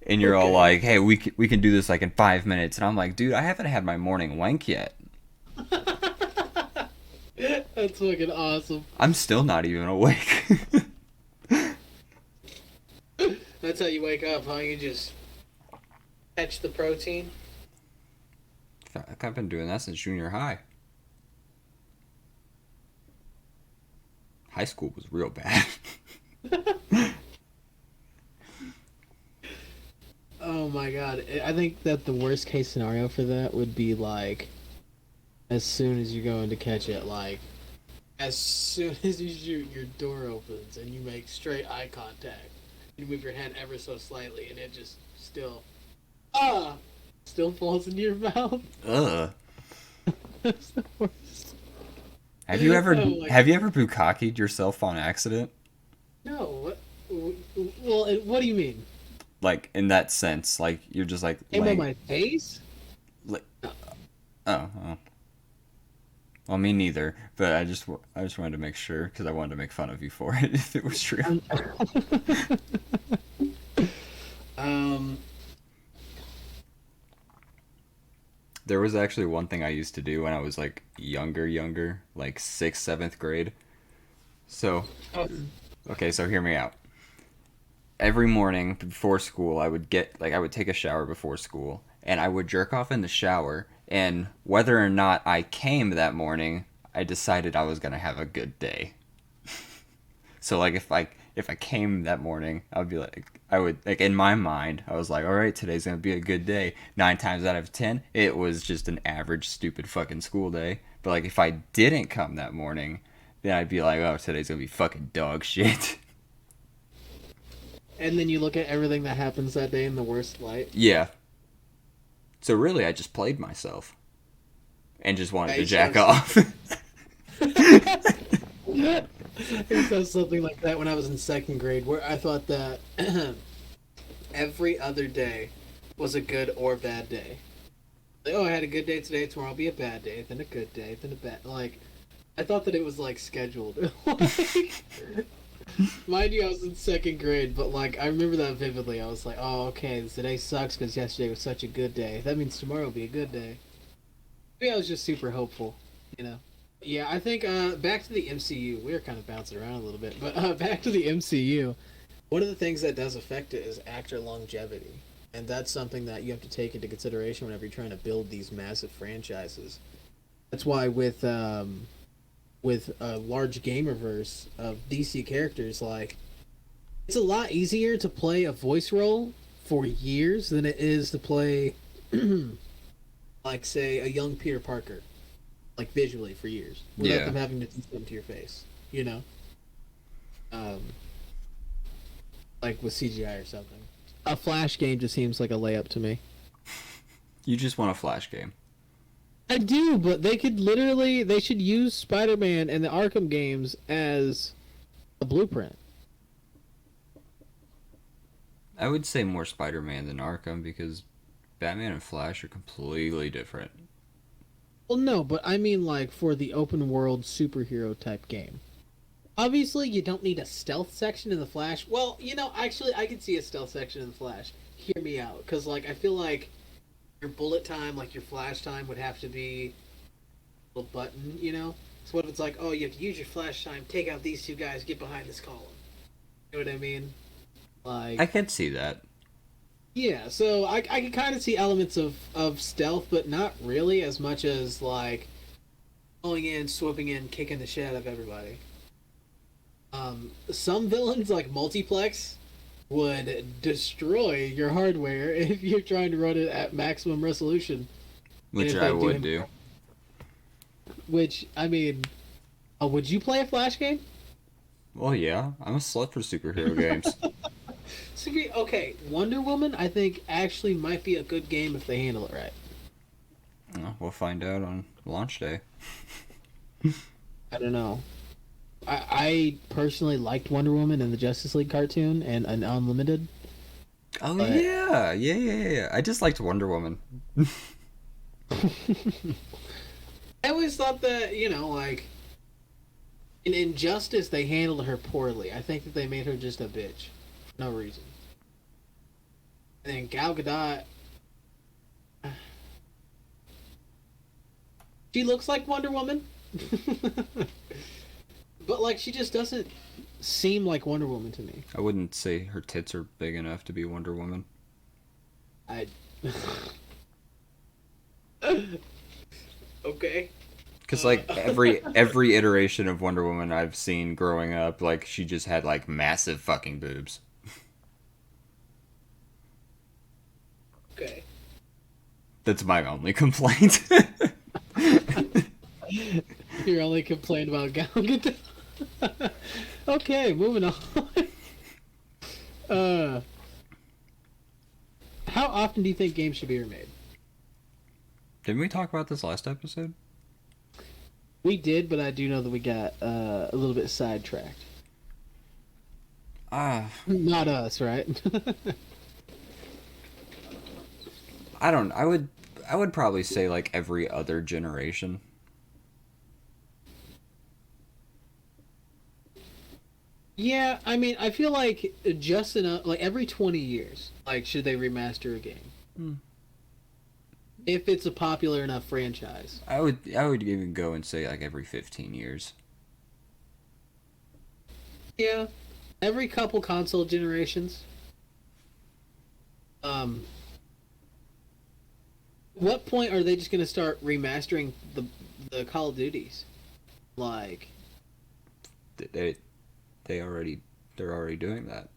and you're all Okay. like, "Hey, we can do this like in 5 minutes," and I'm like, "Dude, I haven't had my morning wank yet. That's fucking awesome. I'm still not even awake." That's how you wake up, huh? You just catch the protein. I've been doing that since junior high. High school was real bad. Oh my god. I think that the worst case scenario for that would be like as soon as you go in to catch it, like as soon as you shoot, your door opens and you make straight eye contact. You move your head ever so slightly and it just ah still falls into your mouth. Ugh. That's the worst. Have you ever Oh my have you ever bukkakied yourself on accident? no. Well, what do you mean? Like in that sense, like you're just like Aim on laying. my face? Like, oh. Well, me neither. But I just wanted to make sure because I wanted to make fun of you for it if it was true. um. There was actually one thing I used to do when I was like younger, like sixth, seventh grade. So, okay, so hear me out. Every morning before school, I would take a shower before school, and I would jerk off in the shower. And whether or not I came that morning, I decided I was gonna have a good day. So like if I came that morning, I would like in my mind, I was like, all right, today's gonna be a good day. 9 times out of 10, it was just an average stupid fucking school day. But like if I didn't come that morning, then I'd be like, oh, today's gonna be fucking dog shit. And then you look at everything that happens that day in the worst light. Yeah. So really, I just played myself, and just wanted to Right, jack so- off. I said something like that when I was in second grade, where I thought that every other day was a good or bad day. Like, oh, I had a good day today, tomorrow will be a bad day, then a good day, then a bad. Like, I thought that it was like scheduled. Mind you, I was in second grade, but like I remember that vividly. I was like, oh, okay, today sucks because yesterday was such a good day. That means tomorrow will be a good day. Maybe I was just super hopeful, you know. Yeah, I think back to the MCU. We were kind of bouncing around a little bit, but back to the MCU. One of the things that does affect it is actor longevity, and that's something that you have to take into consideration whenever you're trying to build these massive franchises. That's why with a large gamerverse of DC characters, like it's a lot easier to play a voice role for years than it is to play, like say, a young Peter Parker, like visually for years, without Yeah. them having to do something to your face, you know, like with CGI or something. A Flash game just seems like a layup to me. You just want a Flash game. I do, but they should use Spider-Man and the Arkham games as a blueprint. I would say more Spider-Man than Arkham because Batman and Flash are completely different. Well, no, but I mean like for the open world superhero type game. Obviously, you don't need a stealth section in the Flash. Well, you know, actually, I could see a stealth section in the Flash. Hear me out, because like I feel like your bullet time, like your flash time, would have to be a little button, you know. So what if it's like, oh, you have to use your flash time, take out these two guys, get behind this column. You know what I mean? Like, I could see that. yeah. So I can kind of see elements of stealth, but not really as much as like going in, swooping in, kicking the shit out of everybody. Some villains like Multiplex would destroy your hardware if you're trying to run it at maximum resolution. Which if I they would do. Which, I mean, would you play a Flash game? Well, yeah. I'm a slut for superhero games. Okay, Wonder Woman, I think, actually might be a good game if they handle it right. We'll find out on launch day. I don't know. I personally liked Wonder Woman in the Justice League cartoon and Unlimited. Oh, But- yeah. I just liked Wonder Woman. I always thought that, you know, like, in Injustice, they handled her poorly. I think that they made her just a bitch. For no reason. And then Gal Gadot... She looks like Wonder Woman. But, like, she just doesn't seem like Wonder Woman to me. I wouldn't say her tits are big enough to be Wonder Woman. I. Okay. Because like every iteration of Wonder Woman I've seen growing up, like she just had like massive fucking boobs. Okay. That's my only complaint. You're only complaining about Gal Gadot. Okay, moving on. uh, how often do you think games should be remade? Didn't we talk about this last episode? We did, but I do know that we got a little bit sidetracked. Ah, Not us, right? I don't. I would probably say like every other generation. Yeah, I mean, I feel like just enough, like every 20 years, like should they remaster a game? Hmm. If it's a popular enough franchise. I would even go and say like every 15 years. Yeah, every couple console generations. Um, what point are they just gonna start remastering the Call of Duties? Like, They they're already doing that.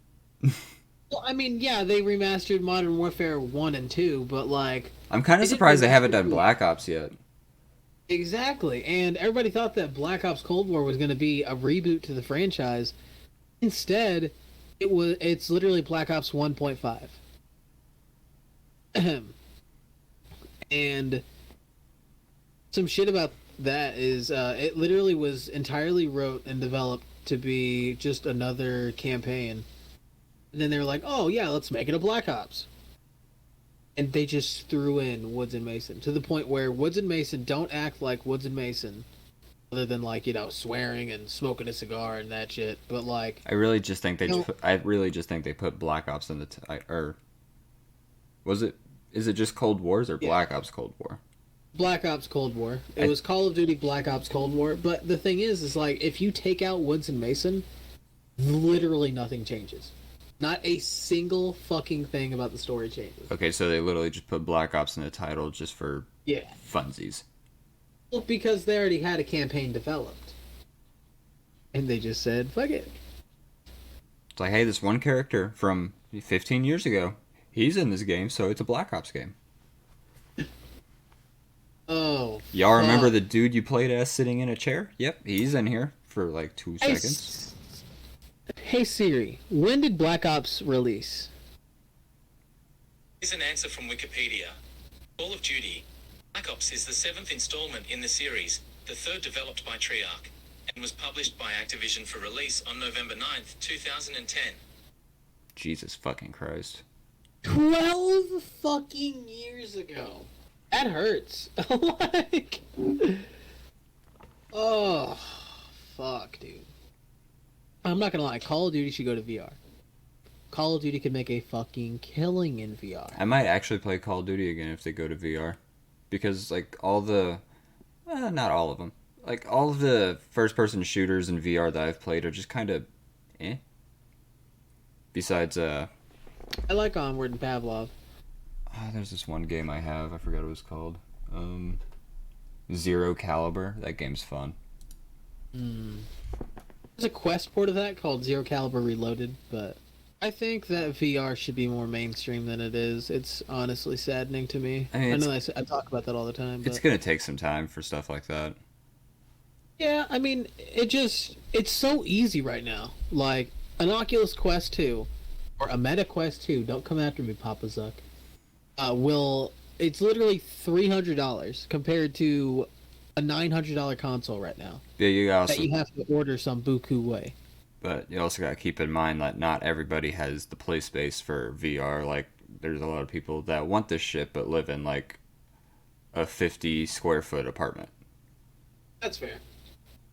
well, I mean, yeah, they remastered Modern Warfare 1 and 2, but like, I'm kind they of didn't surprised they haven't remaster done 2. Black Ops yet. Exactly, and everybody thought that Black Ops Cold War was going to be a reboot to the franchise. Instead, it's literally Black Ops 1.5. And some shit about that is it literally was entirely wrote and developed to be just another campaign. And then they were like, "Oh yeah, let's make it a Black Ops." And they just threw in Woods and Mason to the point where Woods and Mason don't act like Woods and Mason, other than like swearing and smoking a cigar and that shit. But like, I really just think they. No. I really just think they put Black Ops in the. Or was it? Is it just Cold Wars or Yeah. Black Ops Cold War? Black Ops Cold War. It I- was Call of Duty Black Ops Cold War. But the thing is like if you take out Woods and Mason, literally nothing changes. Not a single fucking thing about the story changes. Okay, so they literally just put Black Ops in the title just for Yeah. funsies. Well, because they already had a campaign developed. And they just said, fuck it. It's like, hey, this one character from 15 years ago, he's in this game, so it's a Black Ops game. Oh. Y'all remember fuck. the dude you played as sitting in a chair? Yep, he's in here for like 2 Hey, seconds. Hey Siri, when did Black Ops release? Here's an answer from Wikipedia. Call of Duty. Black Ops is the 7th installment in the series, the third developed by Treyarch, and was published by Activision for release on November 9th, 2010. Jesus fucking Christ. 12 fucking years ago. That hurts. Like, oh, fuck, dude. I'm not gonna lie, Call of Duty should go to VR. Call of Duty could make a fucking killing in VR. I might actually play Call of Duty again if they go to VR. Because, like, all the... not all of them. Like, all of the first-person shooters in VR that I've played are just kind of... eh. Besides, I like Onward and Pavlov. there's this one game I have. I forgot what it was called. Zero Caliber. That game's fun. There's a Quest port of that called Zero Caliber Reloaded, but I think that VR should be more mainstream than it is. It's honestly saddening to me. I mean, I know I talk about that all the time, but It's gonna take some time for stuff like that. yeah, I mean, it's so easy right now. Like an Oculus Quest 2 or a Meta Quest 2, don't come after me, Papa Zuck. It's literally $300 compared to a $900 console right now Yeah, you also... that you have to order some buku way. But you also gotta keep in mind that not everybody has the play space for VR. Like, there's a lot of people that want this shit but live in, like, a 50 square foot apartment. That's fair.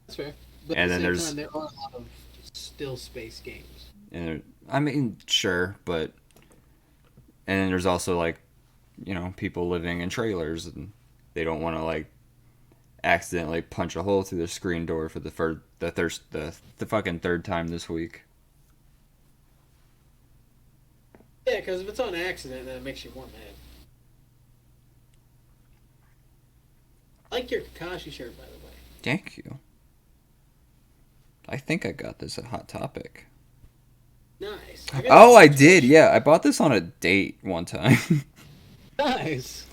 That's fair. But And at then the same there's- time, there are a lot of still space games. And I mean, sure, but... And then there's also, like, people living in trailers and they don't want to, like... accidentally punch a hole through the screen door for the fucking third time this week. Yeah, because if it's on accident, then it makes you more mad. I like your Kakashi shirt, by the way. Thank you. I think I got this at Hot Topic. Nice. Oh, I did. Yeah, I bought this on a date one time. Nice.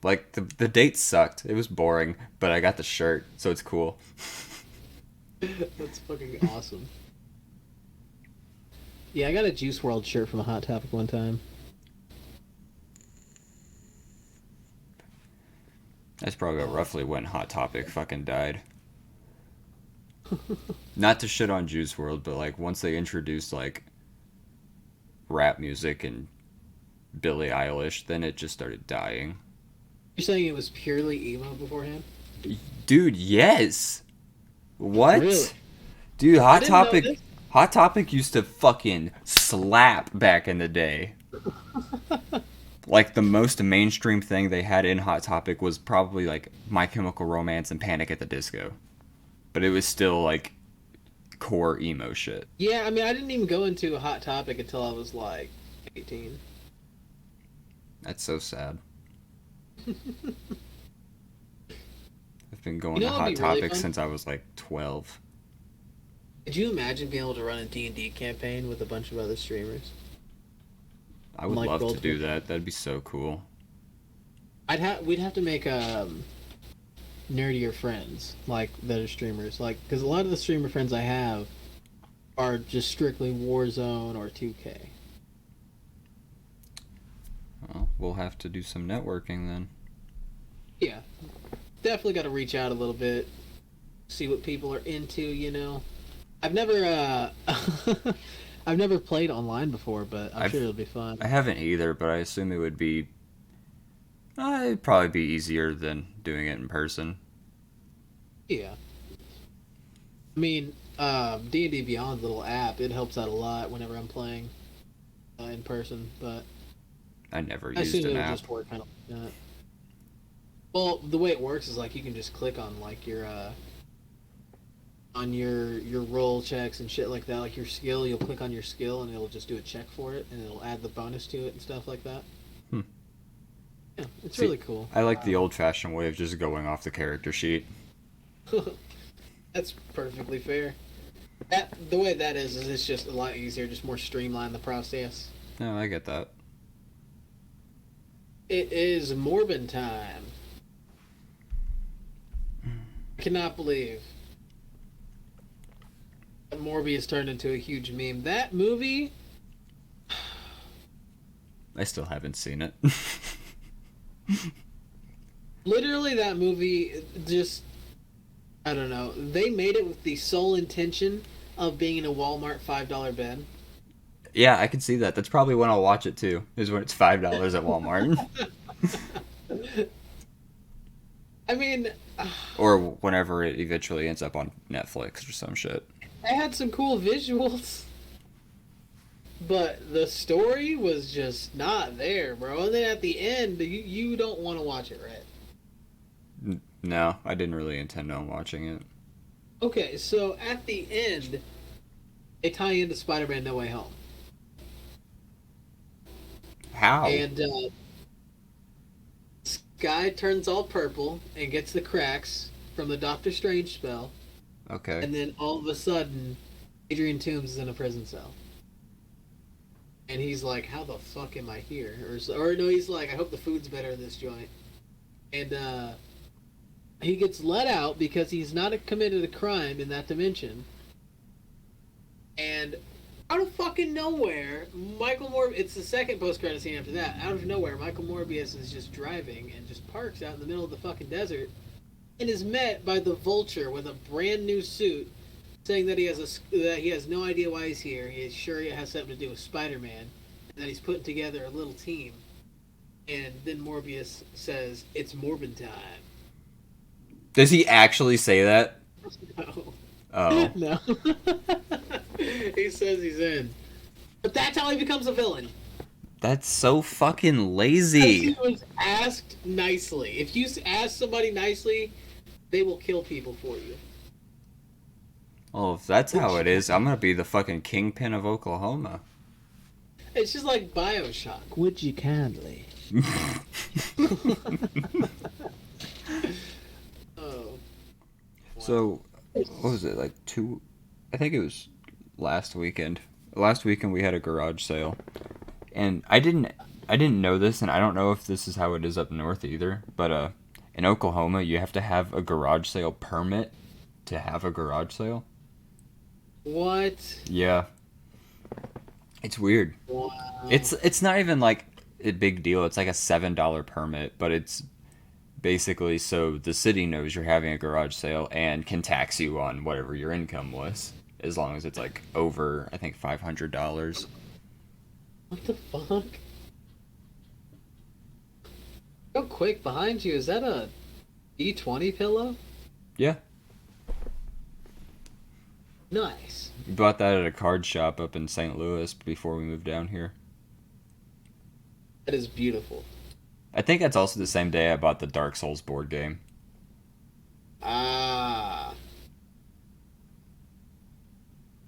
Like the date sucked. It was boring, but I got the shirt, so it's cool. That's fucking awesome. Yeah, I got a Juice World shirt from a Hot Topic one time. That's probably roughly when Hot Topic fucking died. Not to shit on Juice World, but like once they introduced like rap music and Billie Eilish, then it just started dying. You're saying it was purely emo beforehand? Dude, yes. What? Really? Dude, I didn't know this. Hot Topic used to fucking slap back in the day. Like the most mainstream thing they had in Hot Topic was probably like My Chemical Romance and Panic at the Disco. But it was still like core emo shit. Yeah, I mean, I didn't even go into a Hot Topic until I was like 18. That's so sad. I've been going You know to what'd Hot be really Topic fun? since I was like 12. Could you imagine being able to run a D&D campaign with a bunch of other streamers? I would Like love to Gold- do that. That'd be so cool. We'd have to make nerdier friends like that are streamers, like because a lot of the streamer friends I have are just strictly Warzone or 2K. Well, we'll have to do some networking then. Yeah, definitely got to reach out a little bit, see what people are into. You know, I've never I've never played online before, but I'm sure it'll be fun. I haven't either, but I assume it would be. It'd probably be easier than doing it in person. Yeah. I mean, D&D Beyond's little app, it helps out a lot whenever I'm playing in person, but I never I used assume an it'll app. just work kind of like that. Well, the way it works is like you can just click on like your on your roll checks and shit like that, like your skill, you'll click on your skill and it'll just do a check for it and it'll add the bonus to it and stuff like that. Hmm. Yeah, it's See, really cool. I like the old-fashioned way of just going off the character sheet. That's perfectly fair. The way that is it's just a lot easier, just more streamlined the process. No, I get that. It is Morbin time. I cannot believe that Morbius turned into a huge meme. That movie, I still haven't seen it. literally that movie just, I don't know. They made it with the sole intention of being in a Walmart $5 bin. Yeah, I can see that. That's probably when I'll watch it too. Is when it's $5 at Walmart. I mean, Or whenever it eventually ends up on Netflix or some shit. it had some cool visuals, but the story was just not there, bro. And then at the end, you don't want to watch it, right? No, I didn't really intend on watching it. Okay, so at the end, they tie into Spider-Man No Way Home. How? And Sky turns all purple and gets the cracks from the Doctor Strange spell. Okay. And then all of a sudden, Adrian Toomes is in a prison cell. And he's like, how the fuck am I here? Or no, he's like, I hope the food's better in this joint. And he gets let out because he's not committed a crime in that dimension. And out of fucking nowhere, it's the second post-credit scene after that. Out of nowhere, Michael Morbius is just driving and just parks out in the middle of the fucking desert and is met by the Vulture with a brand new suit saying that he has no idea why he's here. He is sure it has something to do with Spider-Man and that he's putting together a little team. And then Morbius says, it's Morbin time. Does he actually say that? No. Oh. No. He says he's in. But that's how he becomes a villain. That's so fucking Because lazy. he was asked nicely. If you ask somebody nicely, They will kill people for you. Well, if that's how it is, I'm gonna be the fucking kingpin of Oklahoma. It's just like Bioshock. Would you kindly? Oh. So, what was it, like two? I think it was last weekend. Last weekend we had a garage sale, and I didn't know this, and I don't know if this is how it is up north either. But in Oklahoma, you have to have a garage sale permit to have a garage sale. What? Yeah, it's weird. Wow. It's not even like a big deal. It's like a $7 permit, but it's basically so the city knows you're having a garage sale and can tax you on whatever your income was, as long as it's like over, I think, $500. What the fuck? Real quick, behind you, is that a D20 pillow? Yeah, Nice. we bought that at a card shop up in St. Louis before we moved down here. That is beautiful. I think that's also the same day I bought the Dark Souls board game. Ah.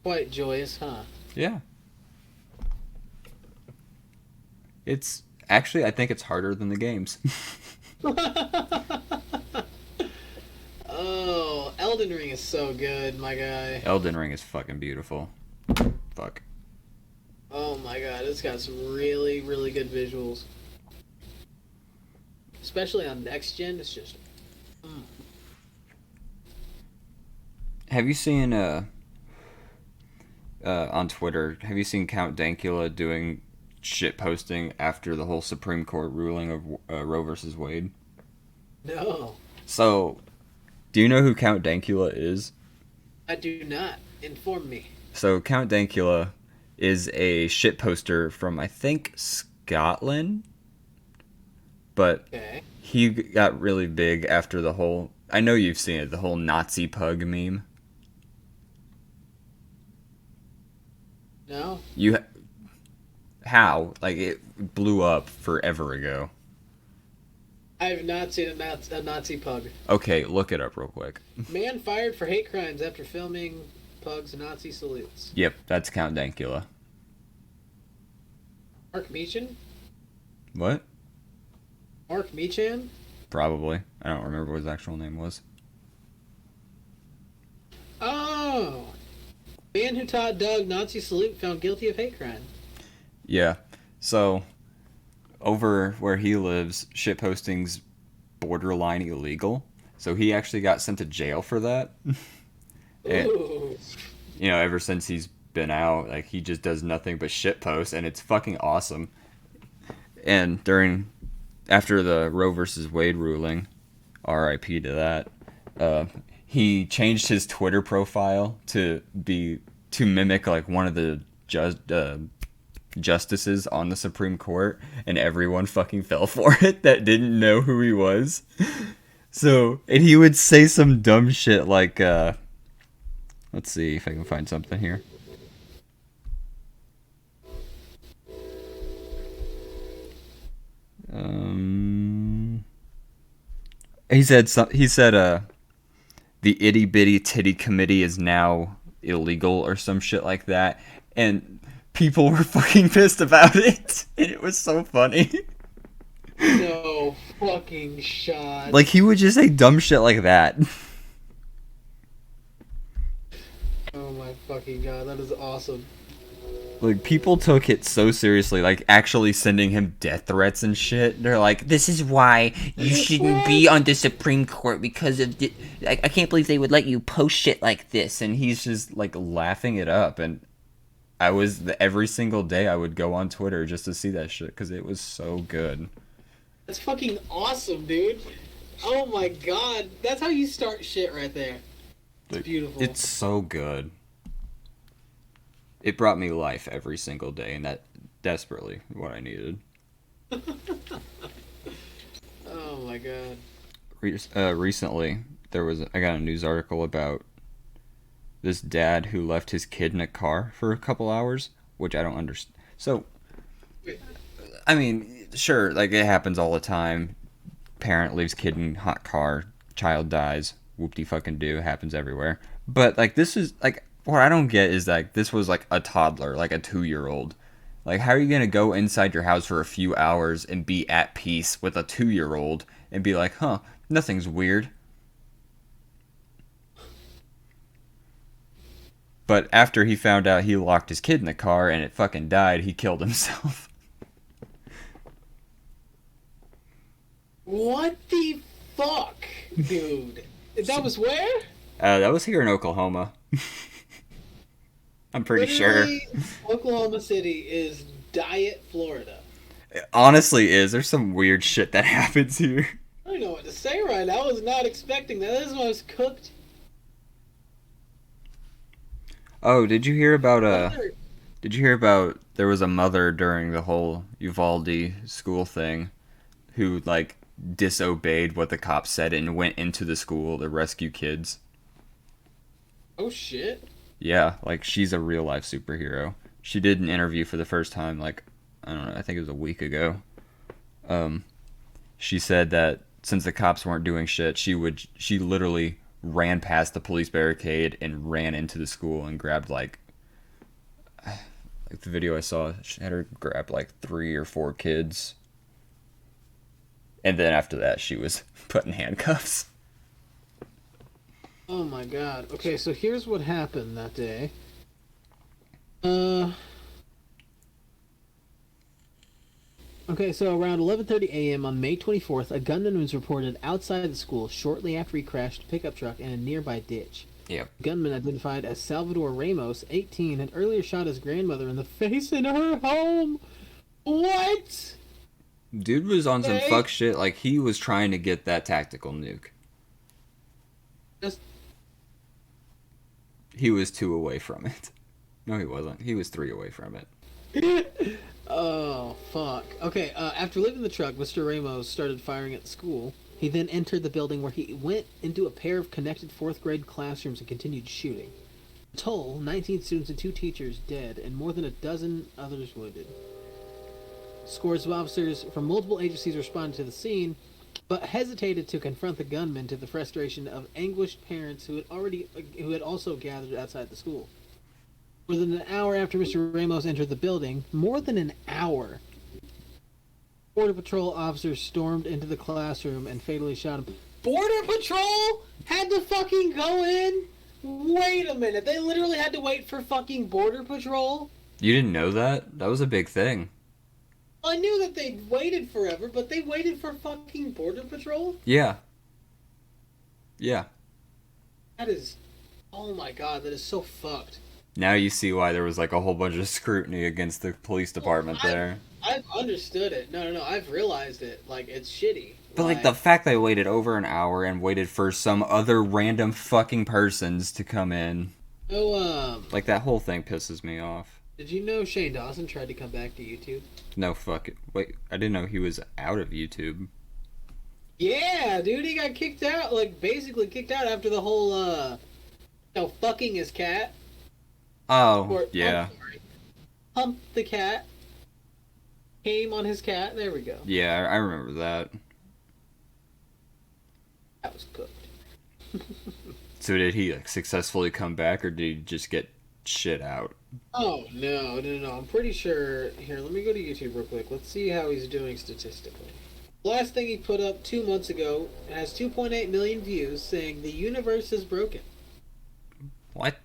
Quite joyous, huh? Yeah. It's actually, I think it's harder than the games. Oh, Elden Ring is so good, my guy. Elden Ring is fucking beautiful. Fuck. Oh my god, it's got some really, really good visuals. Especially on next gen, it's just. Have you seen on Twitter? Have you seen Count Dankula doing shit posting after the whole Supreme Court ruling of Roe versus Wade? No, So, do you know who Count Dankula is? I do not. Inform me. So Count Dankula is a shit poster from, I think, Scotland, but Okay. he got really big after the whole. I know you've seen it, the whole Nazi pug meme. No? You how like it blew up forever ago. I have not seen a Nazi pug. Okay, look it up real quick. Man fired for hate crimes after filming pugs Nazi salutes. Yep, that's Count Dankula. Mark Meechan? What? Mark Meechan? Probably. I don't remember what his actual name was. Oh! Man who taught Doug Nazi salute found guilty of hate crime. Yeah. So, over where he lives, shitposting's borderline illegal. So he actually got sent to jail for that. And, Ooh. ever since he's been out, like, he just does nothing but shitpost, and it's fucking awesome. And after the Roe versus Wade ruling, RIP to that, he changed his Twitter profile to mimic like one of the justices on the Supreme Court, and everyone fucking fell for it that didn't know who he was. So, and he would say some dumb shit like, let's see if I can find something here. He said the itty bitty titty committee is now illegal or some shit like that, and people were fucking pissed about it, and it was so funny. No fucking shot. Like, he would just say dumb shit like that. Oh my fucking god, that is awesome. Like, people took it so seriously, like, actually sending him death threats and shit. They're like, this is why you shouldn't be on the Supreme Court because of I can't believe they would let you post shit like this. And he's just, like, laughing it up. And every single day I would go on Twitter just to see that shit because it was so good. That's fucking awesome, dude. Oh my god, that's how you start shit right there. It's beautiful. It's so good. It brought me life every single day, and that desperately what I needed. Oh my god. Recently, I got a news article about this dad who left his kid in a car for a couple hours, which I don't understand. So, I mean, sure, like, it happens all the time. Parent leaves kid in hot car, child dies. whoop-de-fucking-do. Happens everywhere. But, like, this is, like, what I don't get is, like, this was, like, a toddler, like a 2-year-old. Like, how are you gonna go inside your house for a few hours and be at peace with a 2-year-old and be like, huh, nothing's weird? But after he found out he locked his kid in the car and it fucking died, he killed himself. What the fuck, dude? That was where? That was here in Oklahoma. I'm pretty sure. Literally, Oklahoma City is Diet, Florida. It honestly is. There's some weird shit that happens here. I don't know what to say right now. I was not expecting that. This was cooked. Oh, did you hear about Butter. Did you hear about there was a mother during the whole Uvalde school thing who like disobeyed what the cops said and went into the school to rescue kids? Oh shit. Yeah, like she's a real life superhero. She did an interview for the first time like I don't know, I think it was a week ago. Um she said that since the cops weren't doing shit, she literally ran past the police barricade and ran into the school and grabbed like the video I saw, she had her grab like 3 or 4 kids. And then after that, she was put in handcuffs. Oh my god. Okay, so here's what happened that day. Uh. Okay, so around 11:30 a.m. on May 24th, a gunman was reported outside the school shortly after he crashed a pickup truck in a nearby ditch. Yep. The gunman, identified as Salvador Ramos, 18, had earlier shot his grandmother in the face in her home. What? Dude was on some Okay. fuck shit. Like, he was trying to get that tactical nuke. Just He was 2 away from it. No, he wasn't. He was 3 away from it. Oh, fuck. Okay, after leaving the truck, Mr. Ramos started firing at the school. He then entered the building where he went into a pair of connected 4th grade classrooms and continued shooting. In total, 19 students and 2 teachers dead, and more than a dozen others wounded. Scores of officers from multiple agencies responded to the scene, but hesitated to confront the gunman to the frustration of anguished parents who had also gathered outside the school. More than an hour after Mr. Ramos entered the building, more than an hour, Border Patrol officers stormed into the classroom and fatally shot him. Border Patrol had to fucking go in? Wait a minute, they literally had to wait for fucking Border Patrol? You didn't know that? That was a big thing. I knew that they'd waited forever, but they waited for fucking Border Patrol? Yeah. Yeah. That is... Oh my god, that is so fucked. Now you see why there was like a whole bunch of scrutiny against the police department there. I've understood it. No, I've realized it. Like, it's shitty. But like the fact they waited over an hour and waited for some other random fucking persons to come in. Oh, Like that whole thing pisses me off. did you know Shane Dawson tried to come back to YouTube? No fuck it. Wait, I didn't know he was out of YouTube. Yeah, dude, he got kicked out, like, basically kicked out after the whole, fucking his cat. Oh, Or, yeah. I'm sorry, hump the cat. Came on his cat. There we go. Yeah, I remember that. That was cooked. So did he like successfully come back or did he just get shit out? Oh, no. I'm pretty sure... Here, let me go to YouTube real quick. Let's see how he's doing statistically. The last thing he put up 2 months ago has 2.8 million views saying the universe is broken. What?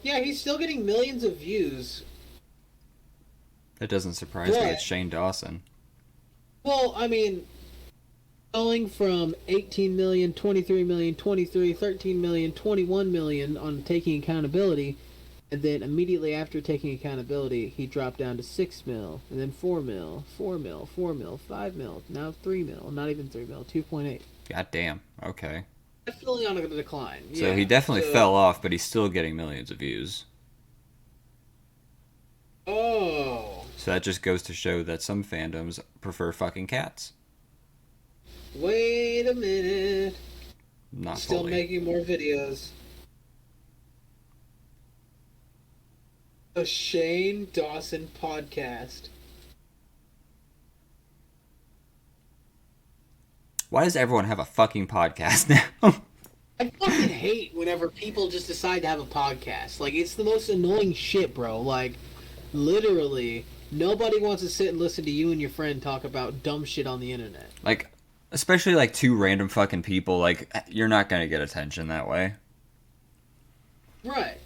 Yeah, he's still getting millions of views. That doesn't surprise me. What? It's Shane Dawson. Well, I mean, going from 18 million, 23 million, 23, 13 million, 21 million on taking accountability, and then immediately after taking accountability, he dropped down to 6 mil, and then 4 mil, 4 mil, 4 mil, 5 mil, now 3 mil, not even 3 mil, 2.8. God damn. Okay. Definitely on a decline. So Yeah, he definitely so- fell off, but he's still getting millions of views. Oh, So that just goes to show that some fandoms prefer fucking cats. wait a minute. Not Still fully. making more videos. The Shane Dawson podcast. Why does everyone have a fucking podcast now? I fucking hate whenever people just decide to have a podcast. Like, it's the most annoying shit, bro. Like, literally, nobody wants to sit and listen to you and your friend talk about dumb shit on the internet. Like, especially like two random fucking people. Like, you're not gonna get attention that way. Right.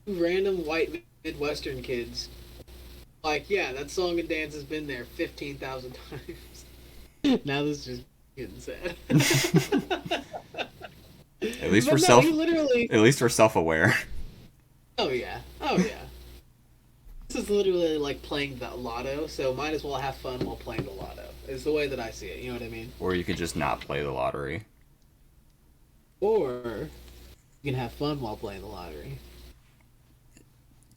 Random white Midwestern kids. Like, yeah, that song and dance has been there 15,000 times. Now this is just getting sad. At least But we're no, he literally... At least we're self-aware. Oh yeah. Oh yeah. This is literally like playing the lotto, so might as well have fun while playing the lotto. Is the way that I see it, you know what I mean? Or you could just not play the lottery. Or you can have fun while playing the lottery.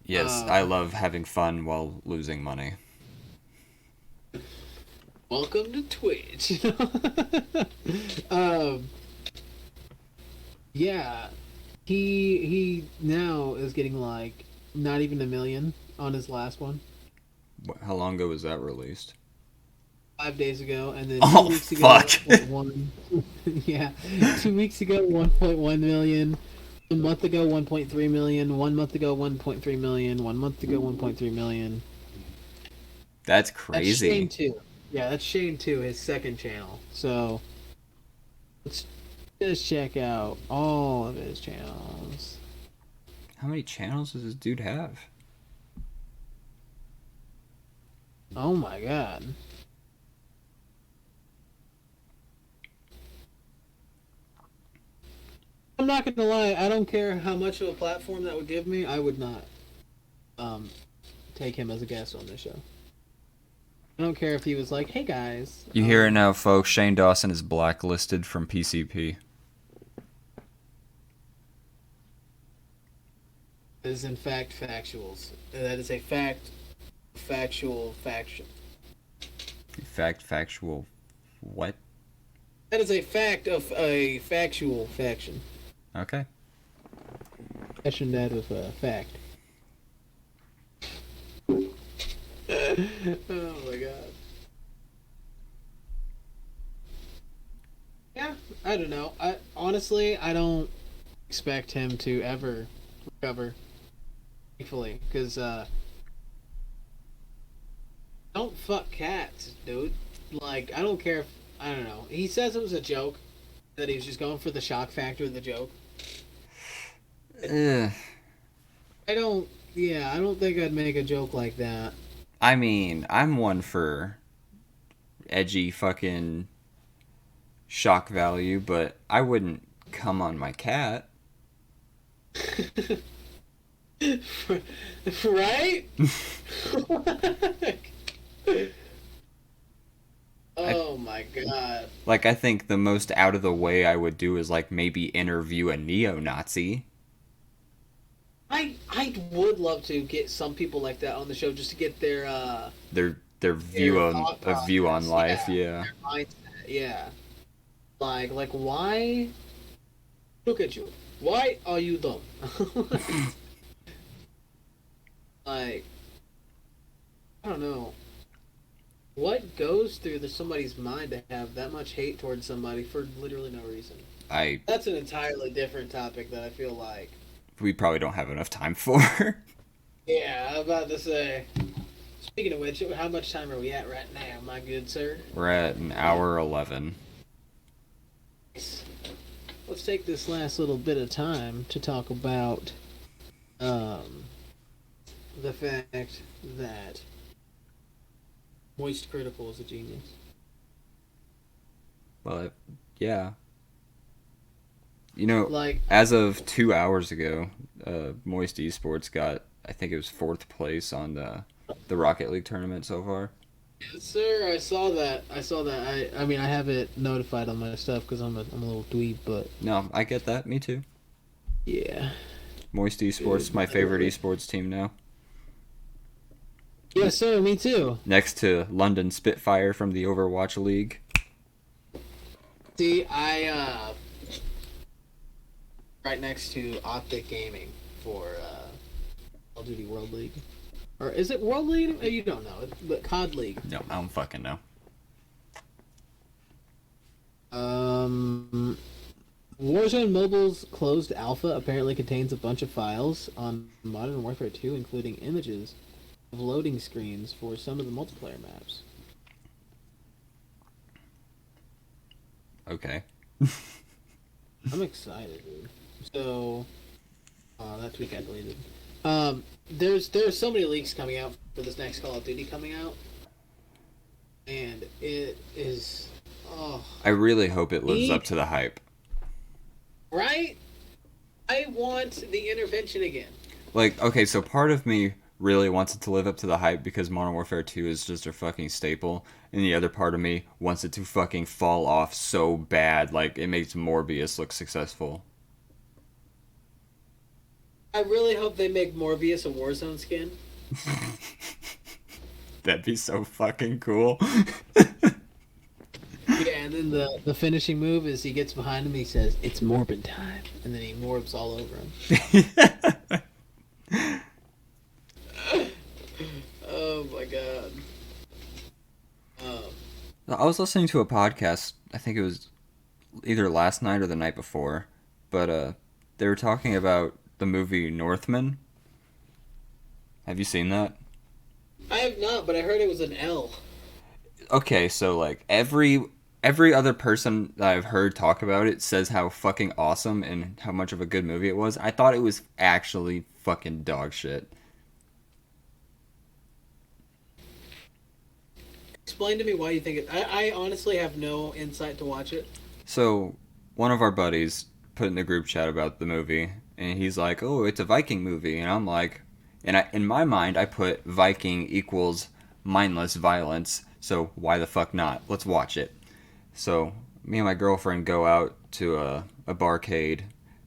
Yes, I love having fun while losing money. Welcome to Twitch. Yeah, he now is getting like not even 1 million on his last one. How long ago was that released? 5 days ago, and then 2 Oh, weeks ago, fuck. yeah, 2 weeks ago, 1.1 million. A month ago, 1.3 million. 1 month ago, 1.3 million. 1 month ago, 1.3 million. That's That's crazy. Shane 2. Yeah, that's Shane 2, his second channel. So, let's just check out all of his channels. How many channels does this dude have? Oh my god. I'm not gonna lie, I don't care how much of a platform that would give me, I would not take him as a guest on this show. I don't care if he was like, hey guys. You hear it now, folks. Shane Dawson is blacklisted from PCP. That is in fact factuals. That is a factual faction. Factual. What? That is a fact of a factual faction. Okay. Fashion that with a fact. Oh my god. Yeah, I don't know. Honestly, I don't expect him to ever recover. Thankfully, because don't fuck cats, dude. Like, I don't care if I don't know. He says it was a joke, that he was just going for the shock factor of the joke. Ugh. I don't think I'd make a joke like that. I mean, I'm one for edgy fucking shock value, but I wouldn't come on my cat. Right? Oh my god. Like, I think the most out of the way I would do is, like, maybe interview a neo-Nazi. I would love to get some people like that on the show just to get their View on thought view on process. life, yeah. Their mindset, yeah. Like why? Look at you. Why are you dumb? Like, I don't know. What goes through somebody's mind to have that much hate towards somebody for literally no reason? That's an entirely different topic that I feel like. We probably don't have enough time for. Yeah, I was about to say. Speaking of which, how much time are we at right now, my good sir? We're at an hour 11. Let's take this last little bit of time to talk about the fact that Moist Critical is a genius. Well, yeah. You know, Like, as of 2 hours ago, Moist Esports got, I think it was 4th place on the Rocket League tournament so far. yes, sir, I saw that. I mean, I have it notified on my stuff because I'm a little dweeb, but No, I get that. Me too. yeah. Moist Esports, my favorite esports team now. Yes, sir, me too. Next to London Spitfire from the Overwatch League. See, right next to Optic Gaming for Call of Duty World League. Or is it World League? You don't know. But COD League. No, I don't fucking know. Warzone Mobile's closed alpha apparently contains a bunch of files on Modern Warfare 2, including images of loading screens for some of the multiplayer maps. Okay. I'm excited, dude. So, that tweet got deleted. There's so many leaks coming out for this next Call of Duty coming out, and it is, I really hope it lives up to the hype. right? I want the intervention again. Like, okay, so part of me really wants it to live up to the hype because Modern Warfare 2 is just a fucking staple, and the other part of me wants it to fucking fall off so bad, like it makes Morbius look successful. I really hope they make Morbius a Warzone skin. That'd be so fucking cool. Yeah, and then the finishing move is he gets behind him, he says, "It's Morbin time," and then he morbs all over him. Oh my god. I was listening to a podcast, I think it was either last night or the night before, but they were talking about the movie Northman. Have you seen that? I have not, but I heard it was an L. Okay, so like every other person that I've heard talk about it says how fucking awesome and how much of a good movie it was. I thought it was actually fucking dog shit. Explain to me why you think it. I honestly have no insight to watch it. So, one of our buddies put in the group chat about the movie, and he's like, "Oh, it's a Viking movie," and I'm like, in my mind, I put Viking equals mindless violence. So why the fuck not? Let's watch it. So me and my girlfriend go out to a barcade,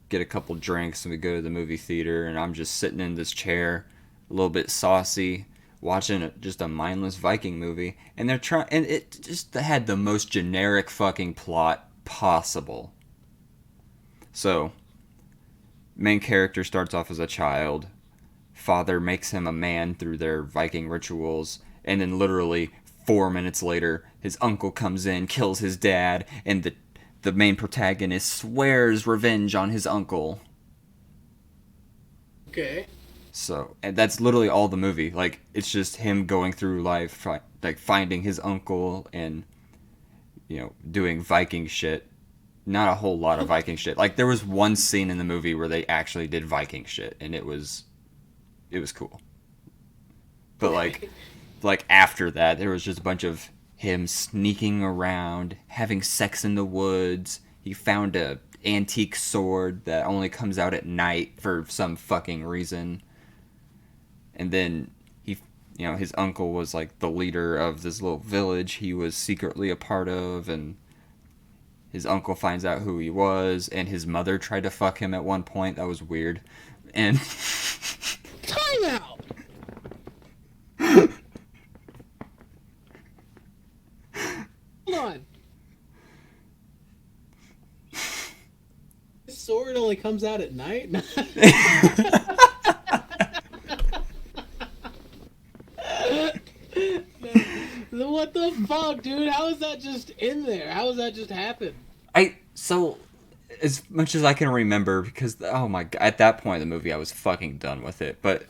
get a couple drinks, and we go to the movie theater. And I'm just sitting in this chair, a little bit saucy, watching just a mindless Viking movie, and they're trying, and it just had the most generic fucking plot possible. So, main character starts off as a child, father makes him a man through their Viking rituals, and then literally 4 minutes later, his uncle comes in, kills his dad, and the main protagonist swears revenge on his uncle. Okay. So, and that's literally all the movie. Like, it's just him going through life, like finding his uncle and, doing Viking shit. Not a whole lot of Viking shit. Like, there was one scene in the movie where they actually did Viking shit, and it was cool. But like after that, there was just a bunch of him sneaking around, having sex in the woods. He found a antique sword that only comes out at night for some fucking reason. And then his uncle was like the leader of this little village he was secretly a part of, and his uncle finds out who he was, and his mother tried to fuck him at one point. That was weird. And Time out. Hold on. This sword only comes out at night? What the fuck, dude? How is that just in there? How does that just happen? So as much as I can remember, because oh my god, at that point in the movie I was fucking done with it. But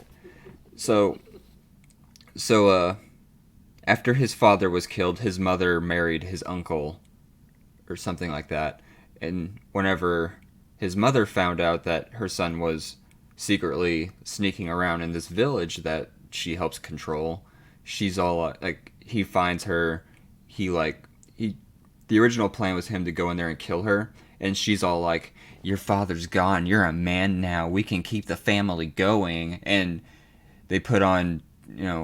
so after his father was killed, his mother married his uncle or something like that. And whenever his mother found out that her son was secretly sneaking around in this village that she helps control, she's all like, he finds her, the original plan was him to go in there and kill her, and she's all like, "Your father's gone, you're a man now, we can keep the family going." And they put on,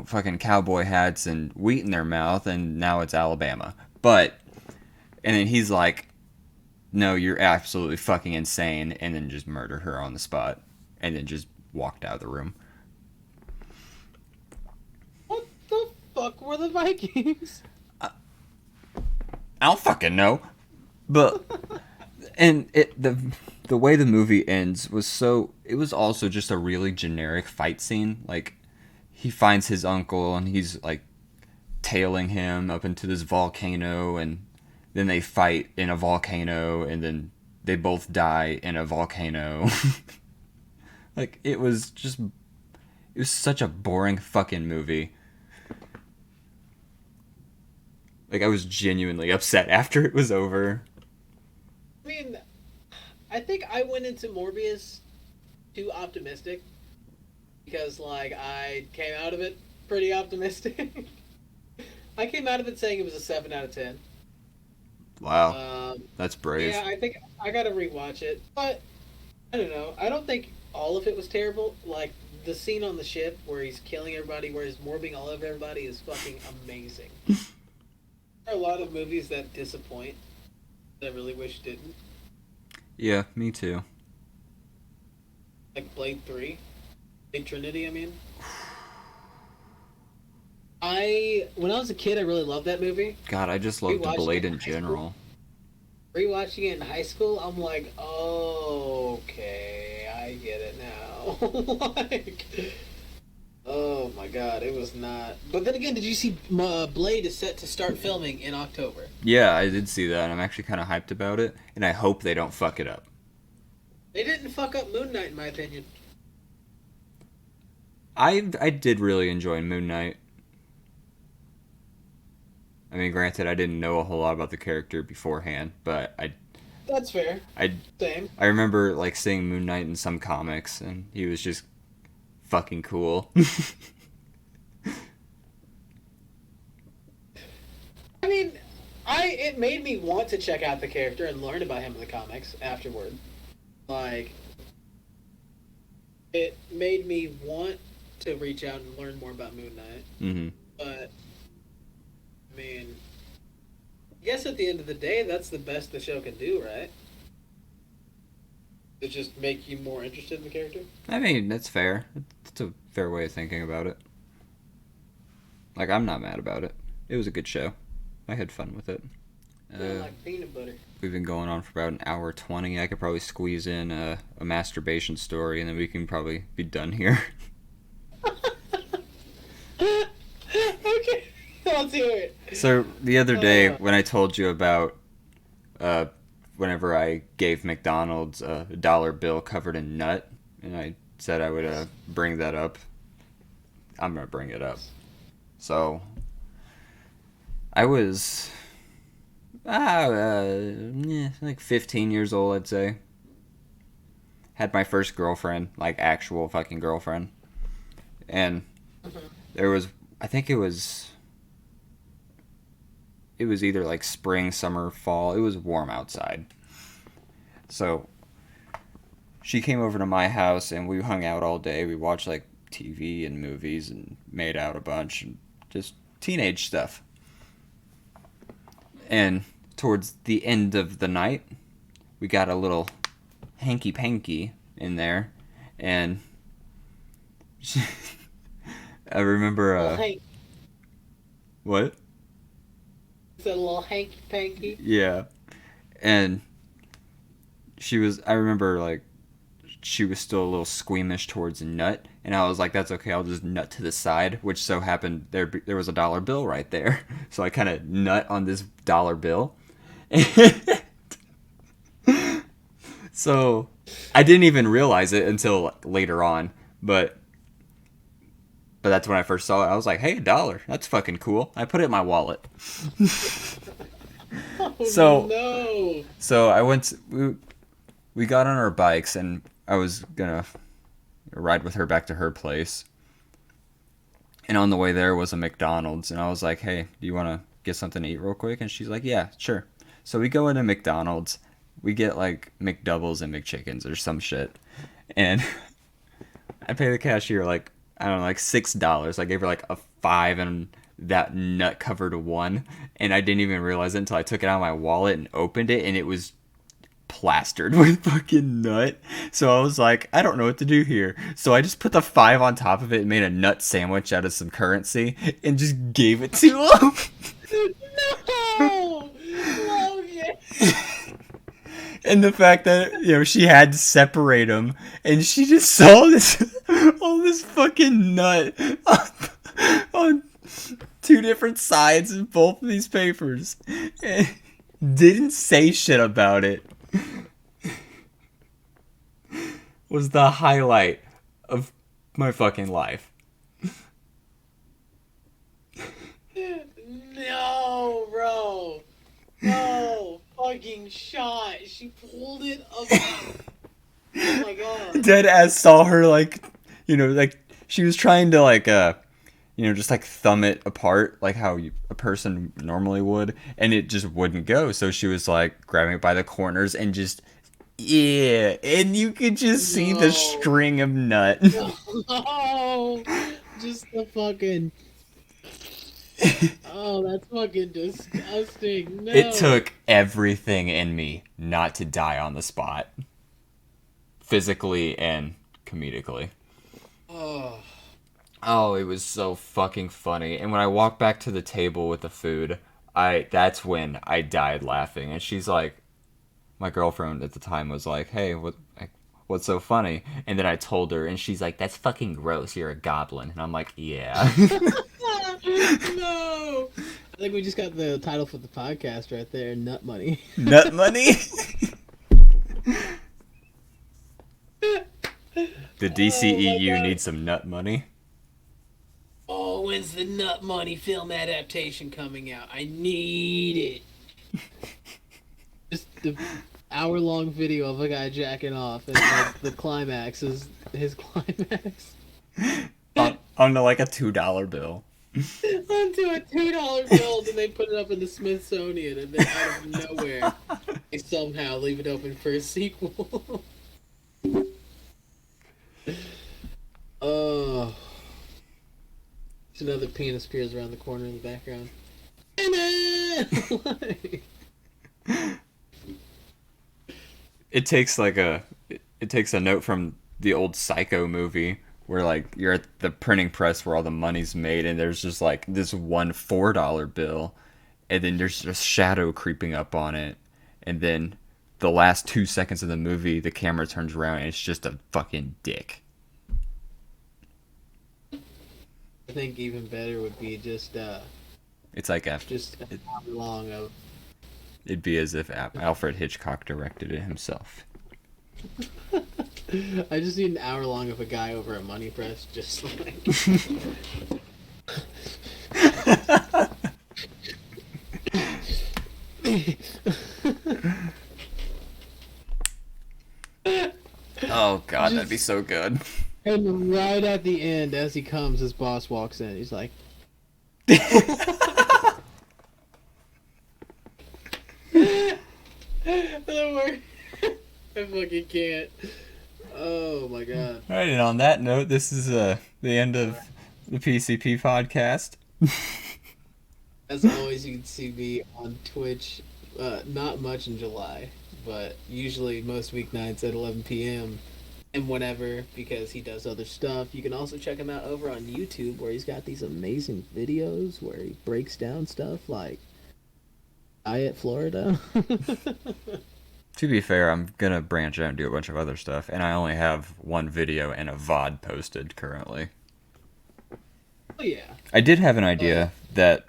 fucking cowboy hats and wheat in their mouth, and now it's Alabama. And then he's like, "No, you're absolutely fucking insane," and then just murder her on the spot, and then just walked out of the room. What the fuck were the Vikings? I don't fucking know. But and the way the movie ends was it was also just a really generic fight scene. Like, he finds his uncle and he's like tailing him up into this volcano, and then they fight in a volcano, and then they both die in a volcano. Like, it was such a boring fucking movie. Like, I was genuinely upset after it was over. I mean, I think I went into Morbius too optimistic because, like, I came out of it pretty optimistic. I came out of it saying it was a 7 out of 10. Wow. That's brave. Yeah, I think I gotta rewatch it. But, I don't know. I don't think all of it was terrible. Like, the scene on the ship where he's killing everybody, where he's morbing all of everybody is fucking amazing. There are a lot of movies that disappoint that I really wish didn't. Yeah, me too. Like Blade 3. Blade Trinity, I mean. When I was a kid, I really loved that movie. God, I just loved Rewatching Blade it in in high general. Rewatching it in high school, I'm like, oh, okay, I get it now. Like, oh my god, it was not. But then again, did you see Blade is set to start filming in October? Yeah, I did see that, and I'm actually kind of hyped about it, and I hope they don't fuck it up. They didn't fuck up Moon Knight, in my opinion. I did really enjoy Moon Knight. I mean, granted, I didn't know a whole lot about the character beforehand, but That's fair. Same. I remember like seeing Moon Knight in some comics, and he was just fucking cool. I mean, it made me want to check out the character and learn about him in the comics afterward. Like, it made me want to reach out and learn more about Moon Knight. Mm-hmm. But, I mean, I guess at the end of the day, that's the best the show can do, right? To just make you more interested in the character? I mean, that's fair. It's a fair way of thinking about it. Like, I'm not mad about it. It was a good show. I had fun with it. Like peanut butter. We've been going on for about an hour 20. I could probably squeeze in a masturbation story, and then we can probably be done here. Okay, let's hear it. So, the other day, when I told you about whenever I gave McDonald's a dollar bill covered in nut, and I said I would bring that up, I'm going to bring it up. So, I was like 15 years old, I'd say. Had my first girlfriend, like actual fucking girlfriend. And there was, I think it was either like spring, summer, fall. It was warm outside. So she came over to my house and we hung out all day. We watched like TV and movies and made out a bunch and just teenage stuff. And towards the end of the night, we got a little hanky-panky in there. And I remember... What? Is that a little hanky-panky? Yeah. And I remember, like, she was still a little squeamish towards a nut. And I was like, that's okay, I'll just nut to the side. Which so happened, there was a dollar bill right there. So I kind of nut on this dollar bill. So I didn't even realize it until like, later on. But that's when I first saw it. I was like, hey, $1. That's fucking cool. I put it in my wallet. So I went... We got on our bikes and I was gonna ride with her back to her place. And on the way there was a McDonald's. And I was like, hey, do you want to get something to eat real quick? And she's like, yeah, sure. So we go into McDonald's. We get like McDoubles and McChickens or some shit. And I pay the cashier like, I don't know, like $6. I gave her like a 5 and that nut covered a 1. And I didn't even realize it until I took it out of my wallet and opened it. And it was plastered with fucking nut. So I was like, I don't know what to do here. So I just put the 5 on top of it and made a nut sandwich out of some currency and just gave it to him. No! Logan! And the fact that, you know, she had to separate them and she just saw this all this fucking nut on 2 different sides of both of these papers. And didn't say shit about it was the highlight of my fucking life. No, bro. No fucking shot. She pulled it up. Oh my god. Dead ass saw her like, like she was trying to like just like thumb it apart like how a person normally would, and it just wouldn't go. So she was like grabbing it by the corners and just and you could just see the string of nut. No. Just the fucking. Oh, that's fucking disgusting. No. It took everything in me not to die on the spot, physically and comedically. Oh, it was so fucking funny. And when I walked back to the table with the food, that's when I died laughing. And she's like, my girlfriend at the time was like, "Hey, what's so funny?" And then I told her, and she's like, "That's fucking gross. You're a goblin." And I'm like, "Yeah." No. I think we just got the title for the podcast right there, Nut Money. Nut money? The DCEU needs some nut money. Oh, when's the Nut Money film adaptation coming out? I need it. Just the hour-long video of a guy jacking off, and like, the climax is his climax. Onto like a $2 bill. Onto a $2 bill, and they put it up in the Smithsonian, and then out of nowhere, they somehow leave it open for a sequel. Oh. There's another penis appears around the corner in the background. It takes a note from the old Psycho movie where like you're at the printing press where all the money's made, and there's just like this one $4 bill, and then there's just shadow creeping up on it, and then the last 2 seconds of the movie the camera turns around and it's just a fucking dick. I think even better would be just It's like just an hour long of. it'd be as if Alfred Hitchcock directed it himself. I just need an hour long of a guy over a money press, just like. Oh god, that'd be so good. And right at the end, as he comes, his boss walks in. He's like, I fucking can't. Oh my god. All right, and on that note, this is the end of the PCP podcast. As always, you can see me on Twitch. Not much in July, but usually most weeknights at 11 p.m. and whenever, because he does other stuff. You can also check him out over on YouTube, where he's got these amazing videos where he breaks down stuff like Diet Florida. To be fair, I'm gonna branch out and do a bunch of other stuff, and I only have one video and a VOD posted currently. Oh yeah. I did have an idea that,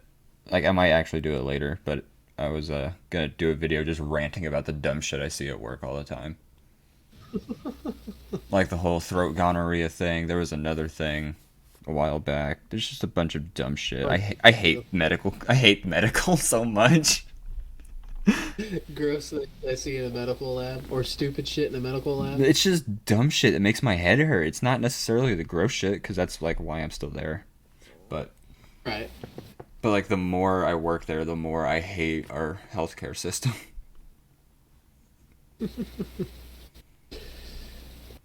like, I might actually do it later, but I was gonna do a video just ranting about the dumb shit I see at work all the time. Like the whole throat gonorrhea thing. There was another thing a while back. There's just a bunch of dumb shit. I hate medical. I hate medical so much. Gross that I see in a medical lab, or stupid shit in a medical lab. It's just dumb shit that makes my head hurt. It's not necessarily the gross shit, because that's like why I'm still there. But Right. But like the more I work there, the more I hate our healthcare system.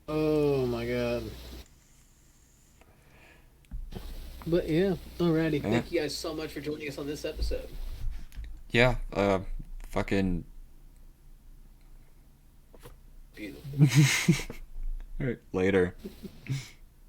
Oh my god. But yeah, alrighty. Yeah. Thank you guys so much for joining us on this episode. Yeah, fucking. Beautiful. Alright, later.